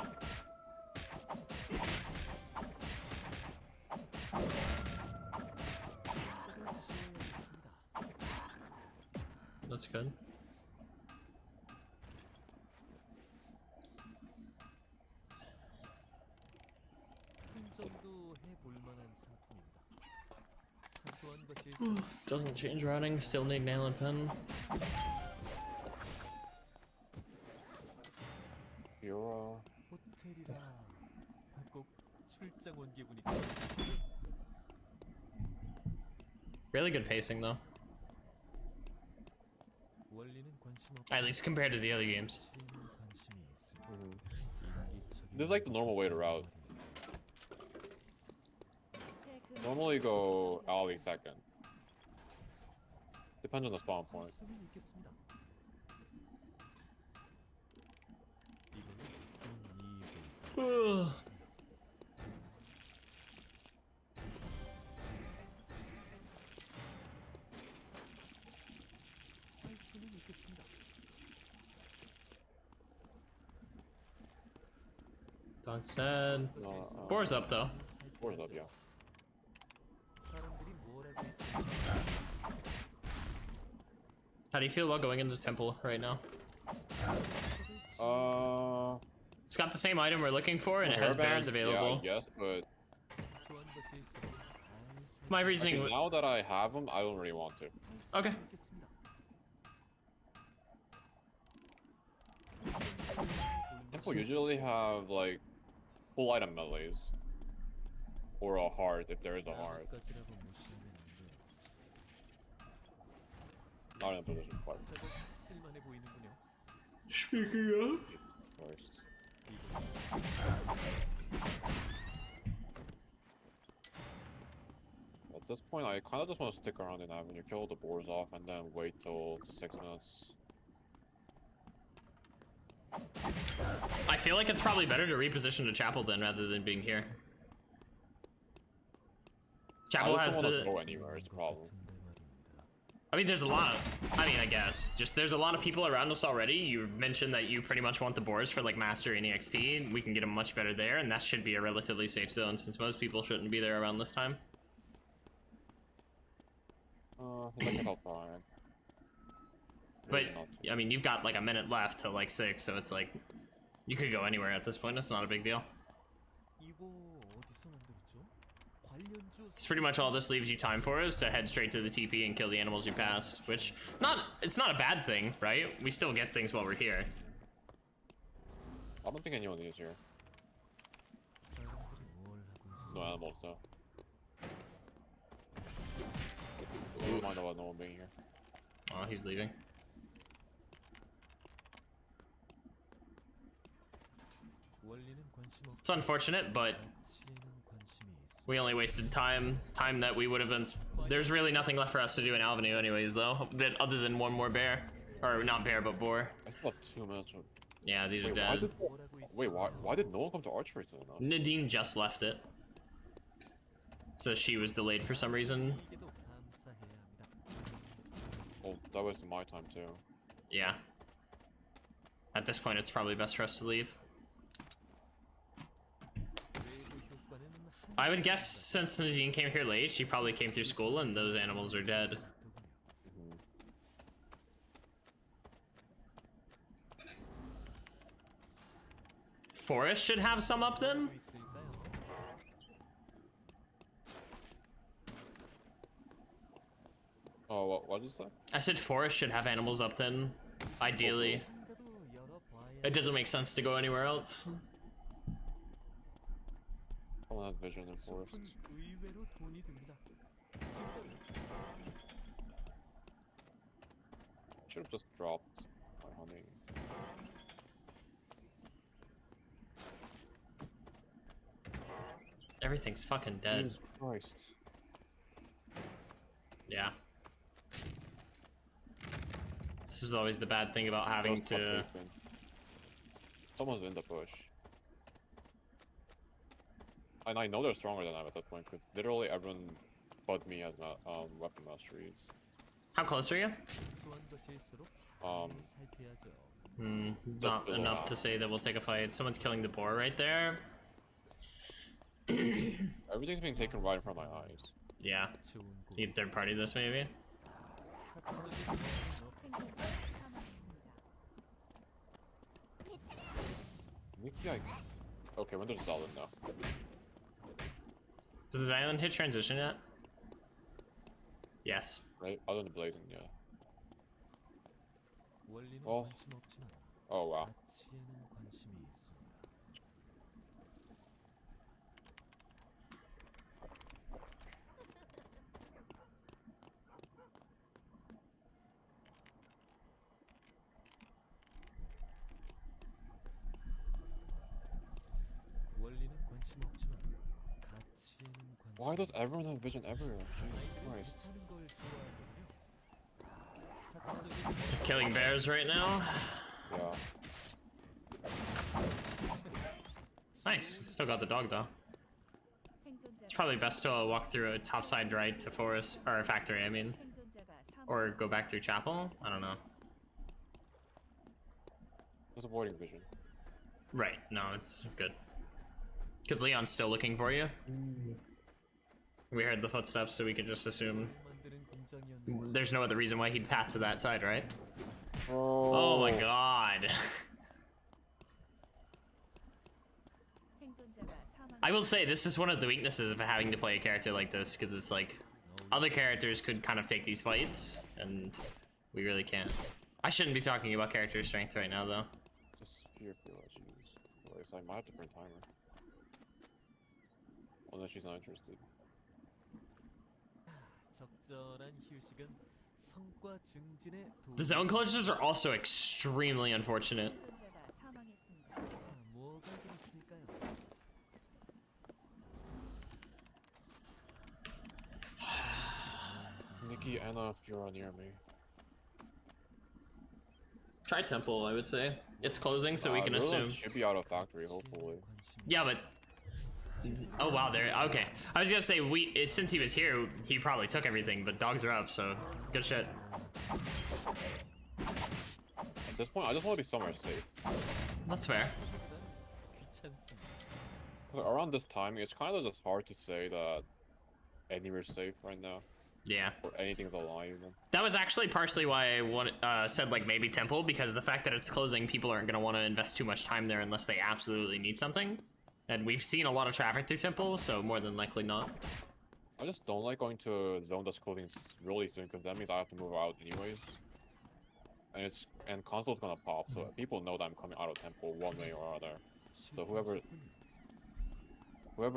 That's good. 흥정도 해볼 만한 상품입니다. 사소한 것일수록 Doesn't change routing, still need nail and pen. You're 호텔이라 꼭 출장 온 기분이군요. Really good pacing though. 원리는 관심 없고 At least compared to the other games. 관심이 있을 인기적인 This is like the normal way to route. Normally go alley second. Depends on the spawn point. 수는 있겠습니다. 할 수는 있겠습니다. Dog's dead. Boar's up though. Where's up, yeah. 사람들이 뭐라고 했을지 How do you feel about going into temple right now? It's got the same item we're looking for and it has bears available. Yeah, I guess, but 사소한 것일수록 잘 My reasoning. okay, now that I have them, I don't really want to. Okay. People usually have like full item melees. Or a heart if there is a heart. 것이라고 무시하면 안 돼요. Not in a position to fight 저거 쓸만해 보이는군요. Speaking of. first. At this point, I kind of just want to stick around in Avenue, kill the boars off, and then wait till 6 minutes. I feel like it's probably better to reposition to chapel then rather than being here. Chapel I has just don't want the. to go anywhere, is the problem. I mean, there's a lot of. I mean, I guess just there's a lot of people around us already. You mentioned that you pretty much want the boars for like master and EXP. We can get them much better there, and that should be a relatively safe zone since most people shouldn't be there around this time. Look at how fine. But I mean, you've got like a minute left till like 6, so it's like you could go anywhere at this point. It's not a big deal. 이거 어디서 만들었죠? 관련주 It's pretty much all this leaves you time for is to head straight to the TP and kill the animals you pass, which it's not a bad thing, right? We still get things while we're here. I don't think anyone is here. 사람들이 뭘 하고 No 있어? animals, though. Never mind about no one being here. Oh, he's leaving. 원리는 관심 없고 It's unfortunate, but 가치에는 관심이 있어. we only wasted time that we would have been. There's really nothing left for us to do in Avenue anyways, though, other than one more bear. Or not bear, but boar. I still have 2 minutes. Yeah, these are Wait, why dead. did, 뭐라고 있어? wait, why did no one come to archery soon enough? Nadine just left it. So she was delayed for some reason. 이게도 감사해야 합니다. Oh, that wasted my time too. Yeah. At this point, it's probably best for us to leave. 외부 효과는 한 I would guess since Nadine came here late, she probably came through school and those animals are dead. Forest should have some up then? 있을까요? Oh, what is that? I said Forest should have animals up then, ideally. 상자도 열어봐야 It doesn't make sense to go anywhere else. Someone has vision in forest. 은 의외로 돈이 듭니다. 진짜로. Should have just dropped my honey. Everything's fucking dead. Jesus Christ. Yeah. This is always the bad thing about having Those top to. open. Someone's in the bush. And I know they're stronger than I am at that point, because literally everyone but me has weapon masteries. How close are you? 소소한 것일수록 Um, 잘 살펴야죠. Not below enough that. to say that we'll take a fight. Someone's killing the boar right there. Everything's being taken right in front of my eyes. Yeah. 좋은 곳. You can third party this maybe. 사건적인 일은 없- 생존자가 사망했습니다. Maybe I... Okay, when there's Zalin now. Does the island hit transition yet? Yes. Right? Other than Blazing, yeah. 원리는 어. 관심 없지만 Oh wow. 가치에는 관심이 있습니다. 원리는 관심 없지만 가치에는 관심. Why does everyone have vision everywhere? Jesus Christ. 하는 걸 좋아하거든요. 사건적인 Killing bears right now. Yeah. Nice. Still got the dog though. It's probably best to walk through a topside right to forest or factory. I mean, 생존자가 or go back through chapel. I don't know. Just avoiding vision. Right. No, it's good. Because Leon's still looking for you. We heard the footsteps, so we could just assume 만드는 공장이었는지. there's no other reason why he'd path to that side, right? Oh, Oh my god. 생존자가 사망. I will say this is one of the weaknesses of having to play a character like this, because it's like other characters could kind of take these fights, and we really can't. I shouldn't be talking about character strength right now, though. Just fearful as you use. Christ, I might have to print timer. Unless she's not interested. 적절한 휴식은 성과 증진에 The 도움이 zone closures are also extremely unfortunate. 생존자가 사망했습니다. 뭐가 그랬을까요? Nikki, Anna, if you're near me. Try temple, I would say. It's closing, so we can Lilith assume. should be out of factory, hopefully. 관심이 Yeah, but oh wow, there. Okay, I was gonna say since he was here, he probably took everything. But dogs are up, so good shit. At this point, I just want to be somewhere safe. That's fair. 귀찮습니다. 'Cause around this time, it's kind of just hard to say that anywhere's safe right now, Yeah, or anything's alive. Even. that was actually partially why I said like maybe temple, because the fact that it's closing, people aren't gonna want to invest too much time there unless they absolutely need something. And we've seen a lot of traffic through temple, so more than likely not. I just don't like going to a zone that's closing really soon, because that means I have to move out anyways. And console's gonna pop, so people know that I'm coming out of temple one way or other. So whoever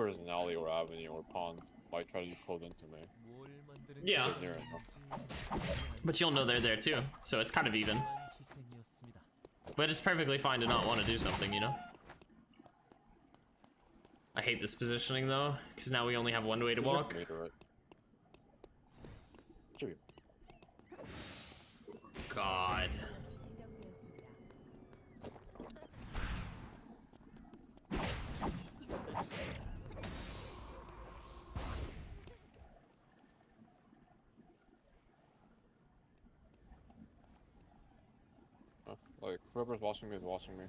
is in alley or avenue or pond might try to close into me. 뭘 만드는 Yeah. 공장이었는지 But you'll know they're there too, so it's kind of even. 희생이었습니다. But it's perfectly fine to not want to do something, you know? I hate this positioning though, because now we only have one way to Just walk. meter it. Should be. God. 지정되었습니다. Like whoever's watching me is watching me.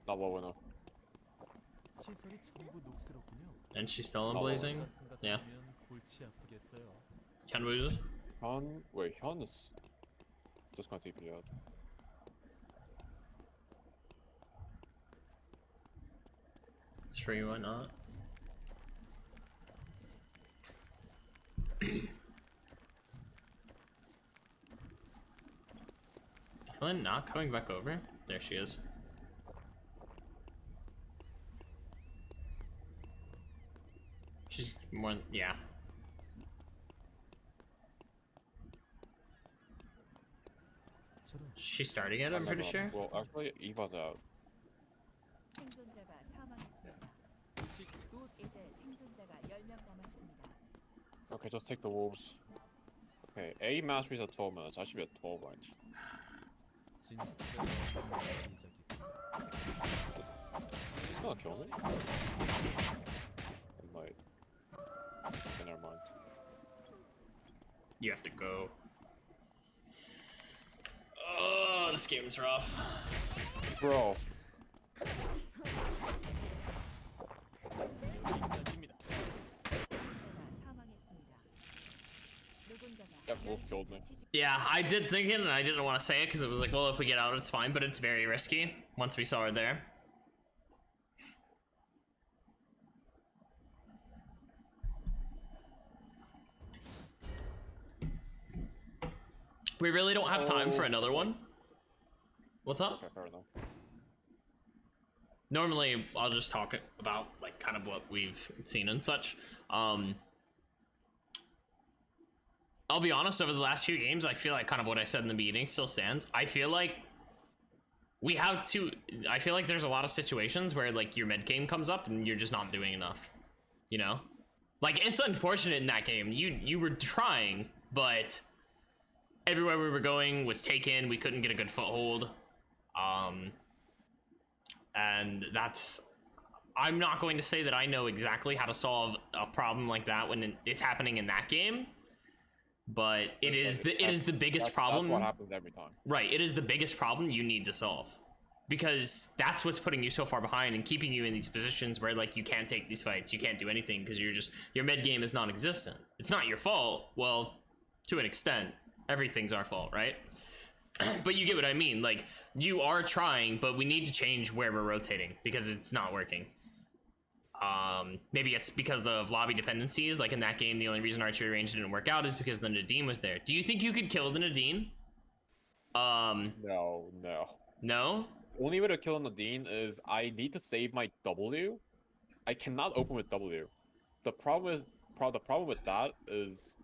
Not low enough. 시설이 전부 녹슬었군요. And she's still on Oh, blazing? 생각하면 Yeah. 골치 아프겠어요. Can we just? Hyun is just gonna TP out. It's free, why not? Is Helen not coming back over? There she is. She's more, yeah. 저런 She's starting it, I'm pretty sure. Well, actually, Eva's out. 생존자가 사망했습니다. 이제 생존자가 10명 남았습니다. Okay, just take the wolves. Okay, A mastery is at 12 minutes. I should be at 12 right. 진짜 인상적이고. It's gonna kill me? It might. Okay, never mind. You have to go. Oh, this game's rough. Bro. 여기까지입니다. 생존자가 사망했습니다. 누군가가 That wolf 연쇄 killed me. 처치 중- Yeah, I did think it, and I didn't want to say it because it was like, well, if we get out, it's fine, but it's very risky once we saw her there. We really don't have time for another one. What's up? Okay, fair enough. Normally, I'll just talk about like kind of what we've seen and such. I'll be honest, over the last few games, I feel like kind of what I said in the beginning still stands. I feel like we have to. I feel like there's a lot of situations where like your mid game comes up and you're just not doing enough. You know, like it's unfortunate in that game. You were trying, but everywhere we were going was taken. We couldn't get a good foothold. And that's. I'm not going to say that I know exactly how to solve a problem like that when it's happening in that game. But it is the biggest problem. That's what happens every time. Right, it is the biggest problem you need to solve. Because that's what's putting you so far behind and keeping you in these positions where like you can't take these fights, you can't do anything because your mid game is non-existent. It's not your fault. Well, to an extent, everything's our fault, right? But you get what I mean. Like you are trying, but we need to change where we're rotating because it's not working. Maybe it's because of lobby dependencies. Like in that game, the only reason archery range didn't work out is because the Nadine was there. Do you think you could kill the Nadine? No. No? Only way to kill Nadine is I need to save my W. I cannot open with W. The problem with that is,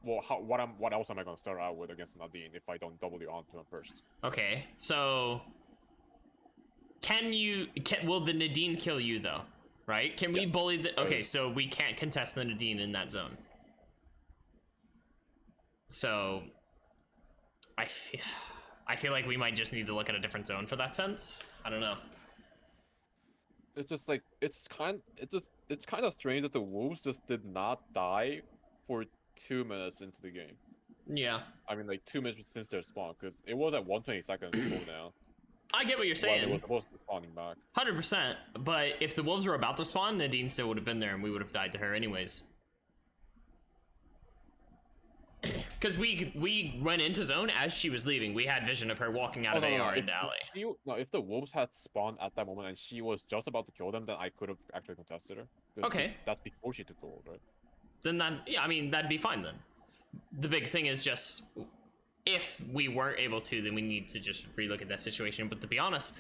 well, what else am I gonna start out with against Nadine if I don't W onto him first? Okay, so will the Nadine kill you though? Right? Can we bully the? Okay, so we can't contest the Nadine in that zone. So I feel like we might just need to look at a different zone for that sense. I don't know. It's just like it's kind of strange that the wolves just did not die for 2 minutes into the game. Yeah. I mean, like 2 minutes since their spawn, because it was at 120 seconds cooldown. I get what you're While they saying. were supposed to be spawning back. 100%. But if the wolves were about to spawn, Nadine still would have been there, and we would have died to her anyways. Because we went into zone as she was leaving. We had vision of her walking out of AR into alley. If the wolves had spawned at that moment and she was just about to kill them, then I could have actually contested her. 'Cause Okay. That's before she took the ult, right? Then I mean, that'd be fine then. The big thing is just, if we weren't able to, then we need to just relook at that situation. But to be honest,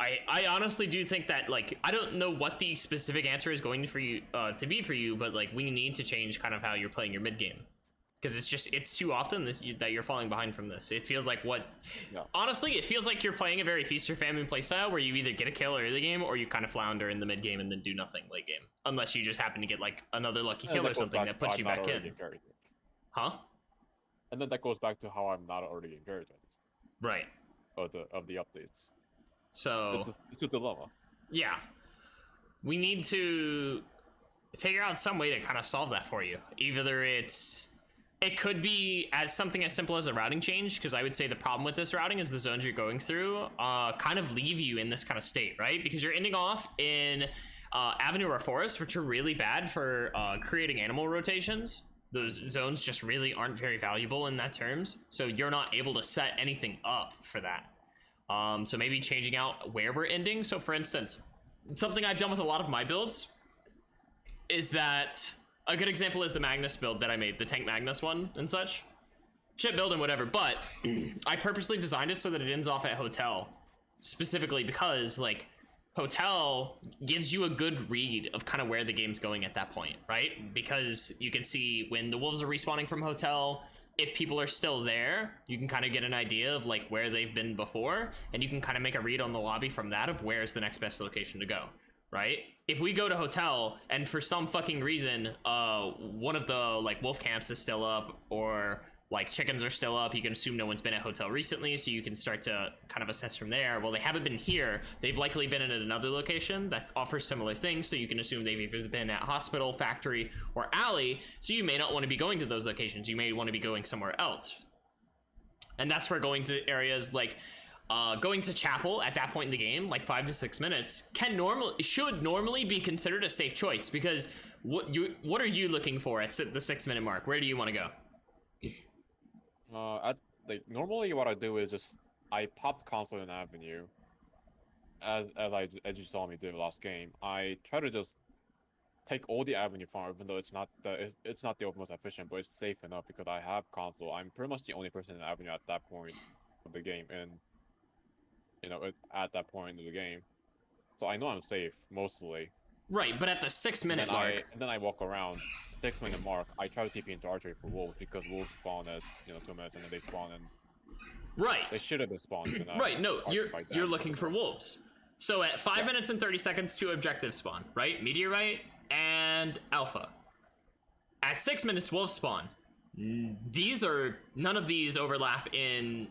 I honestly do think that, like, I don't know what the specific answer is going for you to be for you, but like we need to change kind of how you're playing your mid game, because it's too often that you're falling behind from this. It feels like honestly, it feels like you're playing a very feast or famine playstyle where you either get a kill early game or you kind of flounder in the mid game and then do nothing late game, unless you just happen to get like another lucky kill or something that puts you back in. Huh? And then that goes back to how I'm not already encouraged Right. of the updates. So it's a dilemma. Yeah, we need to figure out some way to kind of solve that for you. Either it could be as something as simple as a routing change, because I would say the problem with this routing is the zones you're going through kind of leave you in this kind of state, right? Because you're ending off in Avenue or Forest, which are really bad for creating animal rotations. Those zones just really aren't very valuable in that terms, so you're not able to set anything up for that. So maybe changing out where we're ending. So for instance, something I've done with a lot of my builds is that a good example is the Magnus build that I made, the Tank Magnus one and such. Shit build and whatever, but I purposely designed it so that it ends off at Hotel, specifically because like Hotel gives you a good read of kind of where the game's going at that point, right? Because you can see when the wolves are respawning from Hotel, if people are still there, you can kind of get an idea of like where they've been before, and you can kind of make a read on the lobby from that of where's the next best location to go, right? If we go to hotel and for some fucking reason one of the like wolf camps is still up, or like chickens are still up, you can assume no one's been at hotel recently, so you can start to kind of assess from there. Well, they haven't been here, they've likely been at another location that offers similar things, so you can assume they've either been at hospital, factory, or alley, so you may not want to be going to those locations, you may want to be going somewhere else. And that's where going to areas like going to chapel at that point in the game, like 5 to 6 minutes, should normally be considered a safe choice, because what are you looking for at the 6 minute mark? Where do you want to go? Normally what I do is just I popped console in Avenue, as you saw me do last game. I try to just take all the Avenue farm, even though it's not the most efficient, but it's safe enough because I have console. I'm pretty much the only person in Avenue at that point of the game, and at that point of the game, so I know I'm safe mostly. Right, but at the 6 minute mark, and then I walk around 6 minute mark. I try to TP into archery for wolves because wolves spawn at 2 minutes and then they spawn in. Right. They should have been spawned. Right. No, you're looking for wolves. So at 5 minutes and 30 seconds, 2 objectives spawn. Right, meteorite and alpha. At 6 minutes, wolves spawn. None of these overlap in.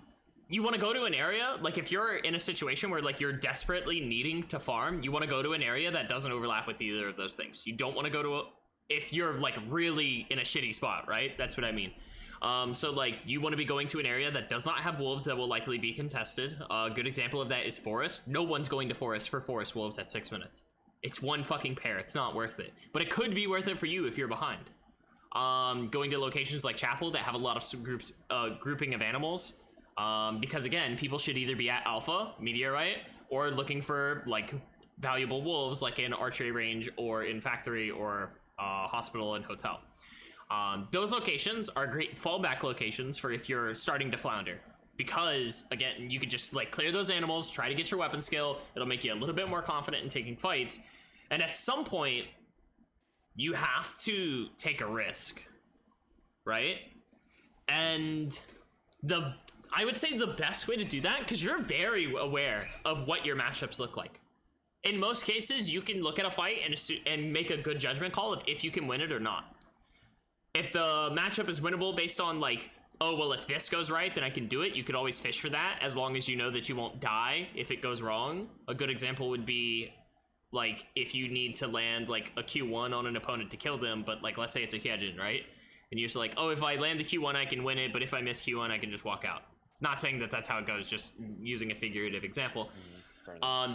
You want to go to an area, like if you're in a situation where like you're desperately needing to farm, you want to go to an area that doesn't overlap with either of those things. You don't want to go to if you're like really in a shitty spot, right? That's what I mean. So like you want to be going to an area that does not have wolves that will likely be contested. A good example of that is forest. No one's going to forest for forest wolves at 6 minutes. It's one fucking pair. It's not worth it, but it could be worth it for you if you're behind. Going to locations like chapel that have a lot of grouping of animals. Because again, people should either be at alpha, meteorite, or looking for like valuable wolves like in archery range or in factory or hospital and hotel. Those locations are great fallback locations for if you're starting to flounder, because again, you could just like clear those animals, try to get your weapon skill. It'll make you a little bit more confident in taking fights, and at some point you have to take a risk, right? And I would say the best way to do that, because you're very aware of what your matchups look like. In most cases, you can look at a fight and make a good judgment call of if you can win it or not. If the matchup is winnable based on like, oh, well, if this goes right, then I can do it. You could always fish for that as long as you know that you won't die if it goes wrong. A good example would be like if you need to land like a Q1 on an opponent to kill them, but like let's say it's a Hyejin, right? And you're just like, oh, if I land the Q1, I can win it, but if I miss Q1, I can just walk out. Not saying that that's how it goes, just using a figurative example.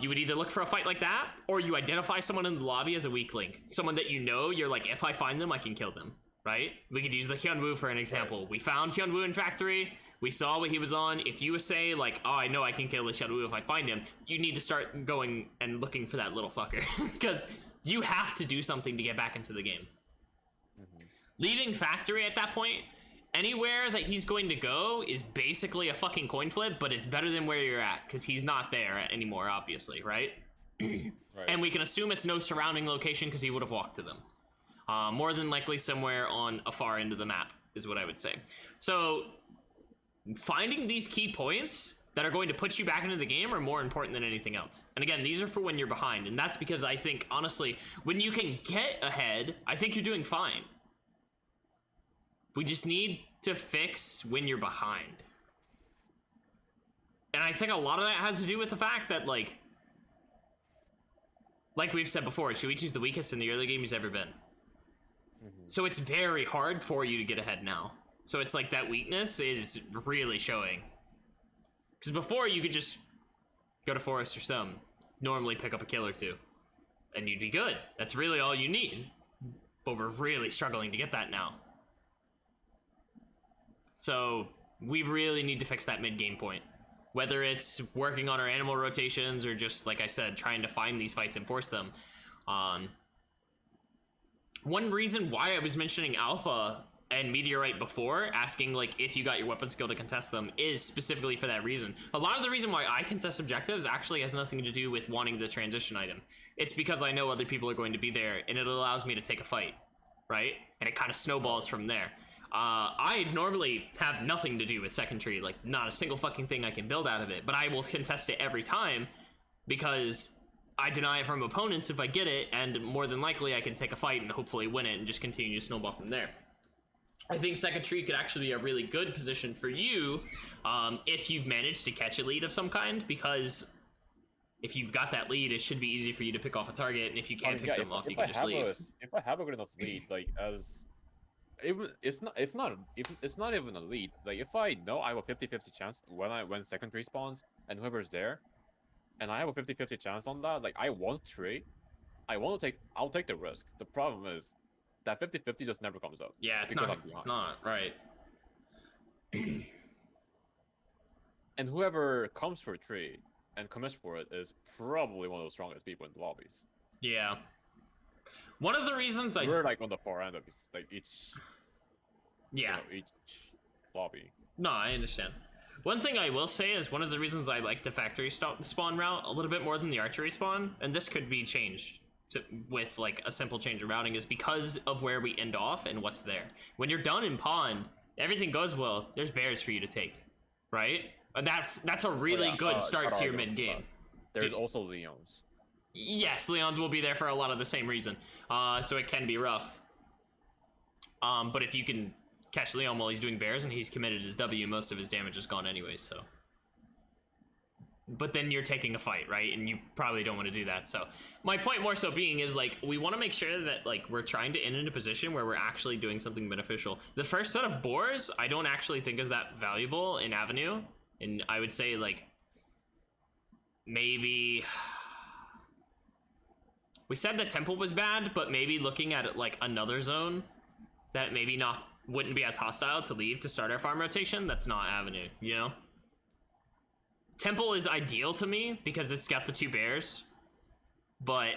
You would either look for a fight like that, or you identify someone in the lobby as a weak link. Someone that you're like, if I find them, I can kill them, right? We could use the Hyunwoo for an example. Right. We found Hyunwoo in factory, we saw what he was on. If you say like, oh, I know I can kill this Hyunwoo if I find him, you need to start going and looking for that little fucker. Because you have to do something to get back into the game. Leaving factory at that point, anywhere that he's going to go is basically a fucking coin flip, but it's better than where you're at, because he's not there anymore, obviously, right? Right? And we can assume it's no surrounding location because he would have walked to them. More than likely somewhere on a far end of the map, is what I would say. So, finding these key points that are going to put you back into the game are more important than anything else. And again, these are for when you're behind, and that's because I think, honestly, when you can get ahead, I think you're doing fine. We just need to fix when you're behind. And I think a lot of that has to do with the fact that, like we've said before, Shoichi's the weakest in the early game he's ever been. So it's very hard for you to get ahead now. So it's like that weakness is really showing. Because before, you could just go to forest or some, normally pick up a kill or two, and you'd be good. That's really all you need. But we're really struggling to get that now. So we really need to fix that mid-game point. Whether it's working on our animal rotations or just, like I said, trying to find these fights and force them. One reason why I was mentioning Alpha and Meteorite before, asking like if you got your weapon skill to contest them, is specifically for that reason. A lot of the reason why I contest objectives actually has nothing to do with wanting the transition item. It's because I know other people are going to be there, and it allows me to take a fight, right? And it kind of snowballs from there. I normally have nothing to do with second tree, like not a single fucking thing I can build out of it, but I will contest it every time because I deny it from opponents if I get it, and more than likely I can take a fight and hopefully win it and just continue to snowball from there. I think second tree could actually be a really good position for you if you've managed to catch a lead of some kind, because if you've got that lead, it should be easy for you to pick off a target, and if you can't pick them off, you can just leave. If I have a good enough lead, like it's not even a lead. Like if I know I have a 50-50 chance when second tree spawns and whoever's there, and I have a 50-50 chance on that, like I want trade, I'll take the risk. The problem is that 50-50 just never comes up. Yeah, it's not right. And whoever comes for a trade and commits for it is probably one of the strongest people in the lobbies. Yeah. One of the reasons we're like on the far end of each lobby. No, I understand. One thing I will say is one of the reasons I like the factory spawn route a little bit more than the archery spawn, and this could be changed with like a simple change of routing, is because of where we end off and what's there. When you're done in pond, everything goes well, there's bears for you to take, right? That's a really good start to your mid game. There's also Leons. Yes, Leons will be there for a lot of the same reason, so it can be rough. But if you can catch Leon while he's doing bears and he's committed his W, most of his damage is gone anyways, so. But then you're taking a fight, right? And you probably don't want to do that. So my point more so being is like, we want to make sure that like we're trying to end in a position where we're actually doing something beneficial. The first set of boars, I don't actually think is that valuable in Avenue. And I would say like, maybe, we said that Temple was bad, but maybe looking at it like another zone that maybe wouldn't be as hostile to leave to start our farm rotation, that's not Avenue, you know? Temple is ideal to me because it's got the 2 bears, but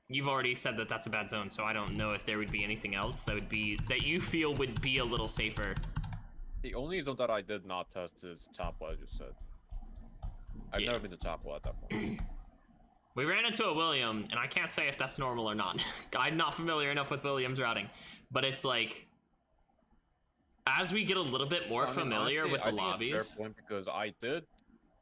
you've already said that that's a bad zone, so I don't know if there would be anything else that you feel would be a little safer. The only zone that I did not test is Chapel, I just said. I've never been to Chapel at that point. We ran into a William, and I can't say if that's normal or not. I'm not familiar enough with William's routing, but it's like, as we get a little bit more familiar with the lobbies. It's a fair point because I did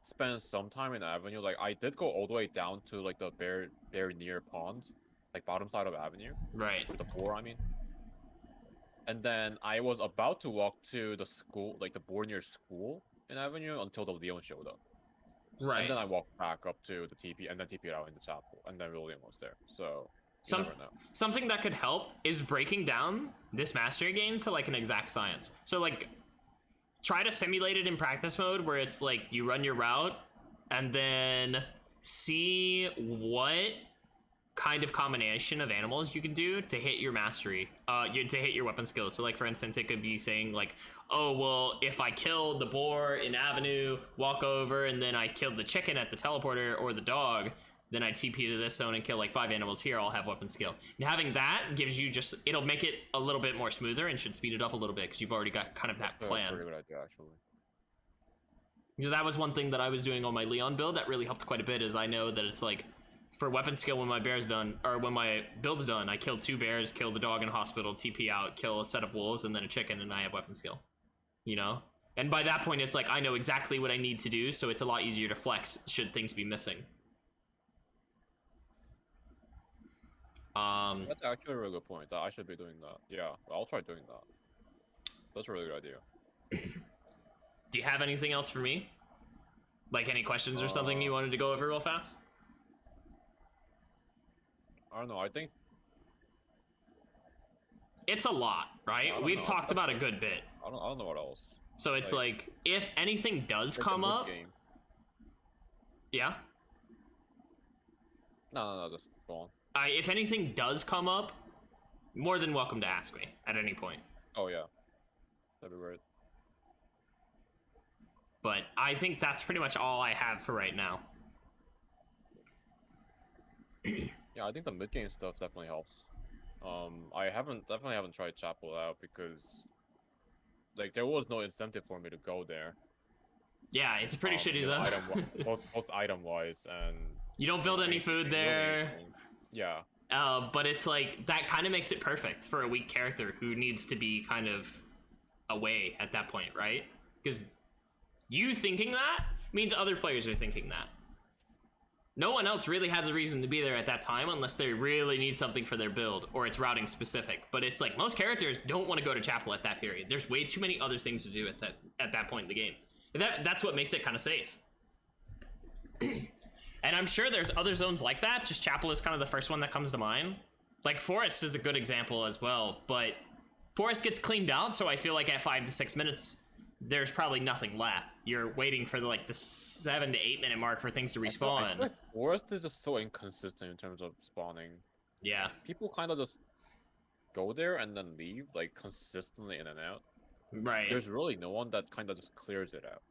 spend some time in Avenue. Like I did go all the way down to like the bear near pond, like bottom side of Avenue. Right. With the boar, I mean. And then I was about to walk to the school, like the boar near school in Avenue, until the Leon showed up. Right. And then I walked back up to the TP and then TP'd out in the chapel, and then William was there. So something that could help is breaking down this mastery game to like an exact science. So like, try to simulate it in practice mode where it's like you run your route and then see what kind of combination of animals you can do to hit your mastery, to hit your weapon skills. So like for instance, it could be saying like, oh well, if I kill the boar in Avenue, walk over, and then I killed the chicken at the teleporter or the dog, then I TP to this zone and kill like 5 animals here, I'll have weapon skill. And having that gives you it'll make it a little bit more smoother and should speed it up a little bit because you've already got kind of that plan. That's a pretty good idea, actually. Because that was one thing that I was doing on my Leon build that really helped quite a bit, is I know that it's like, for weapon skill when my bear's done, or when my build's done, I kill 2 bears, kill the dog in hospital, TP out, kill a set of wolves, and then a chicken, and I have weapon skill. You know? And by that point, it's like, I know exactly what I need to do, so it's a lot easier to flex should things be missing. That's actually a really good point. I should be doing that. Yeah, I'll try doing that. That's a really good idea. Do you have anything else for me? Like any questions or something you wanted to go over real fast? I don't know, I think... It's a lot, right? We've talked about a good bit. I don't know what else. So it's like if anything does come up... Yeah? No, just go on. If anything does come up, more than welcome to ask me at any point. Oh yeah, that'd be great. But I think that's pretty much all I have for right now. Yeah, I think the mid game stuff definitely helps. I definitely haven't tried Chapel out because like there was no incentive for me to go there. Yeah, it's a pretty shitty zone. Both item wise and you don't build any food there. Yeah. But it's like that kind of makes it perfect for a weak character who needs to be kind of away at that point, right? Because you thinking that means other players are thinking that. No one else really has a reason to be there at that time unless they really need something for their build or it's routing specific. But it's like most characters don't want to go to chapel at that period. There's way too many other things to do at that point in the game. That's what makes it kind of safe. And I'm sure there's other zones like that. Just chapel is kind of the first one that comes to mind. Like Forest is a good example as well, but Forest gets cleaned out, so I feel like at 5 to 6 minutes, there's probably nothing left. You're waiting for the 7 to 8 minute mark for things to respawn. I feel like Forest is just so inconsistent in terms of spawning. Yeah. People kind of just go there and then leave, like consistently in and out. Right. There's really no one that kind of just clears it out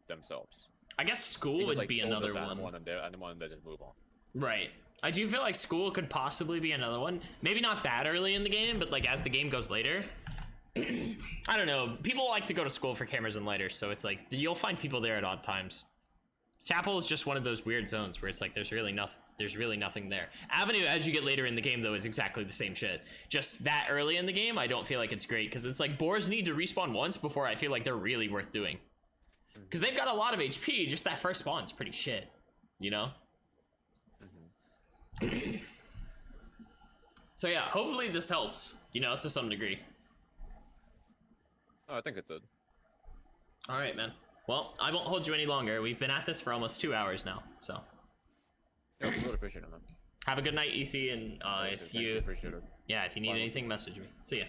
themselves. I guess school would be another one. And they just move on. Right. I do feel like school could possibly be another one. Maybe not that early in the game, but like as the game goes later. I don't know. People like to go to school for cameras and lighters, so it's like you'll find people there at odd times. Chapel is just one of those weird zones where it's like there's really nothing there. Avenue, as you get later in the game, though, is exactly the same shit. Just that early in the game, I don't feel like it's great because it's like boars need to respawn once before I feel like they're really worth doing. Because they've got a lot of HP, just that first spawn's pretty shit, you know? So yeah, hopefully this helps, you know, to some degree. Oh, I think it did. All right, man. Well, I won't hold you any longer. We've been at this for almost 2 hours now, so. Yeah, really appreciate it, man. Have a good night, EC, and if you appreciate it. Yeah, if you need Bye. anything, message me. See ya.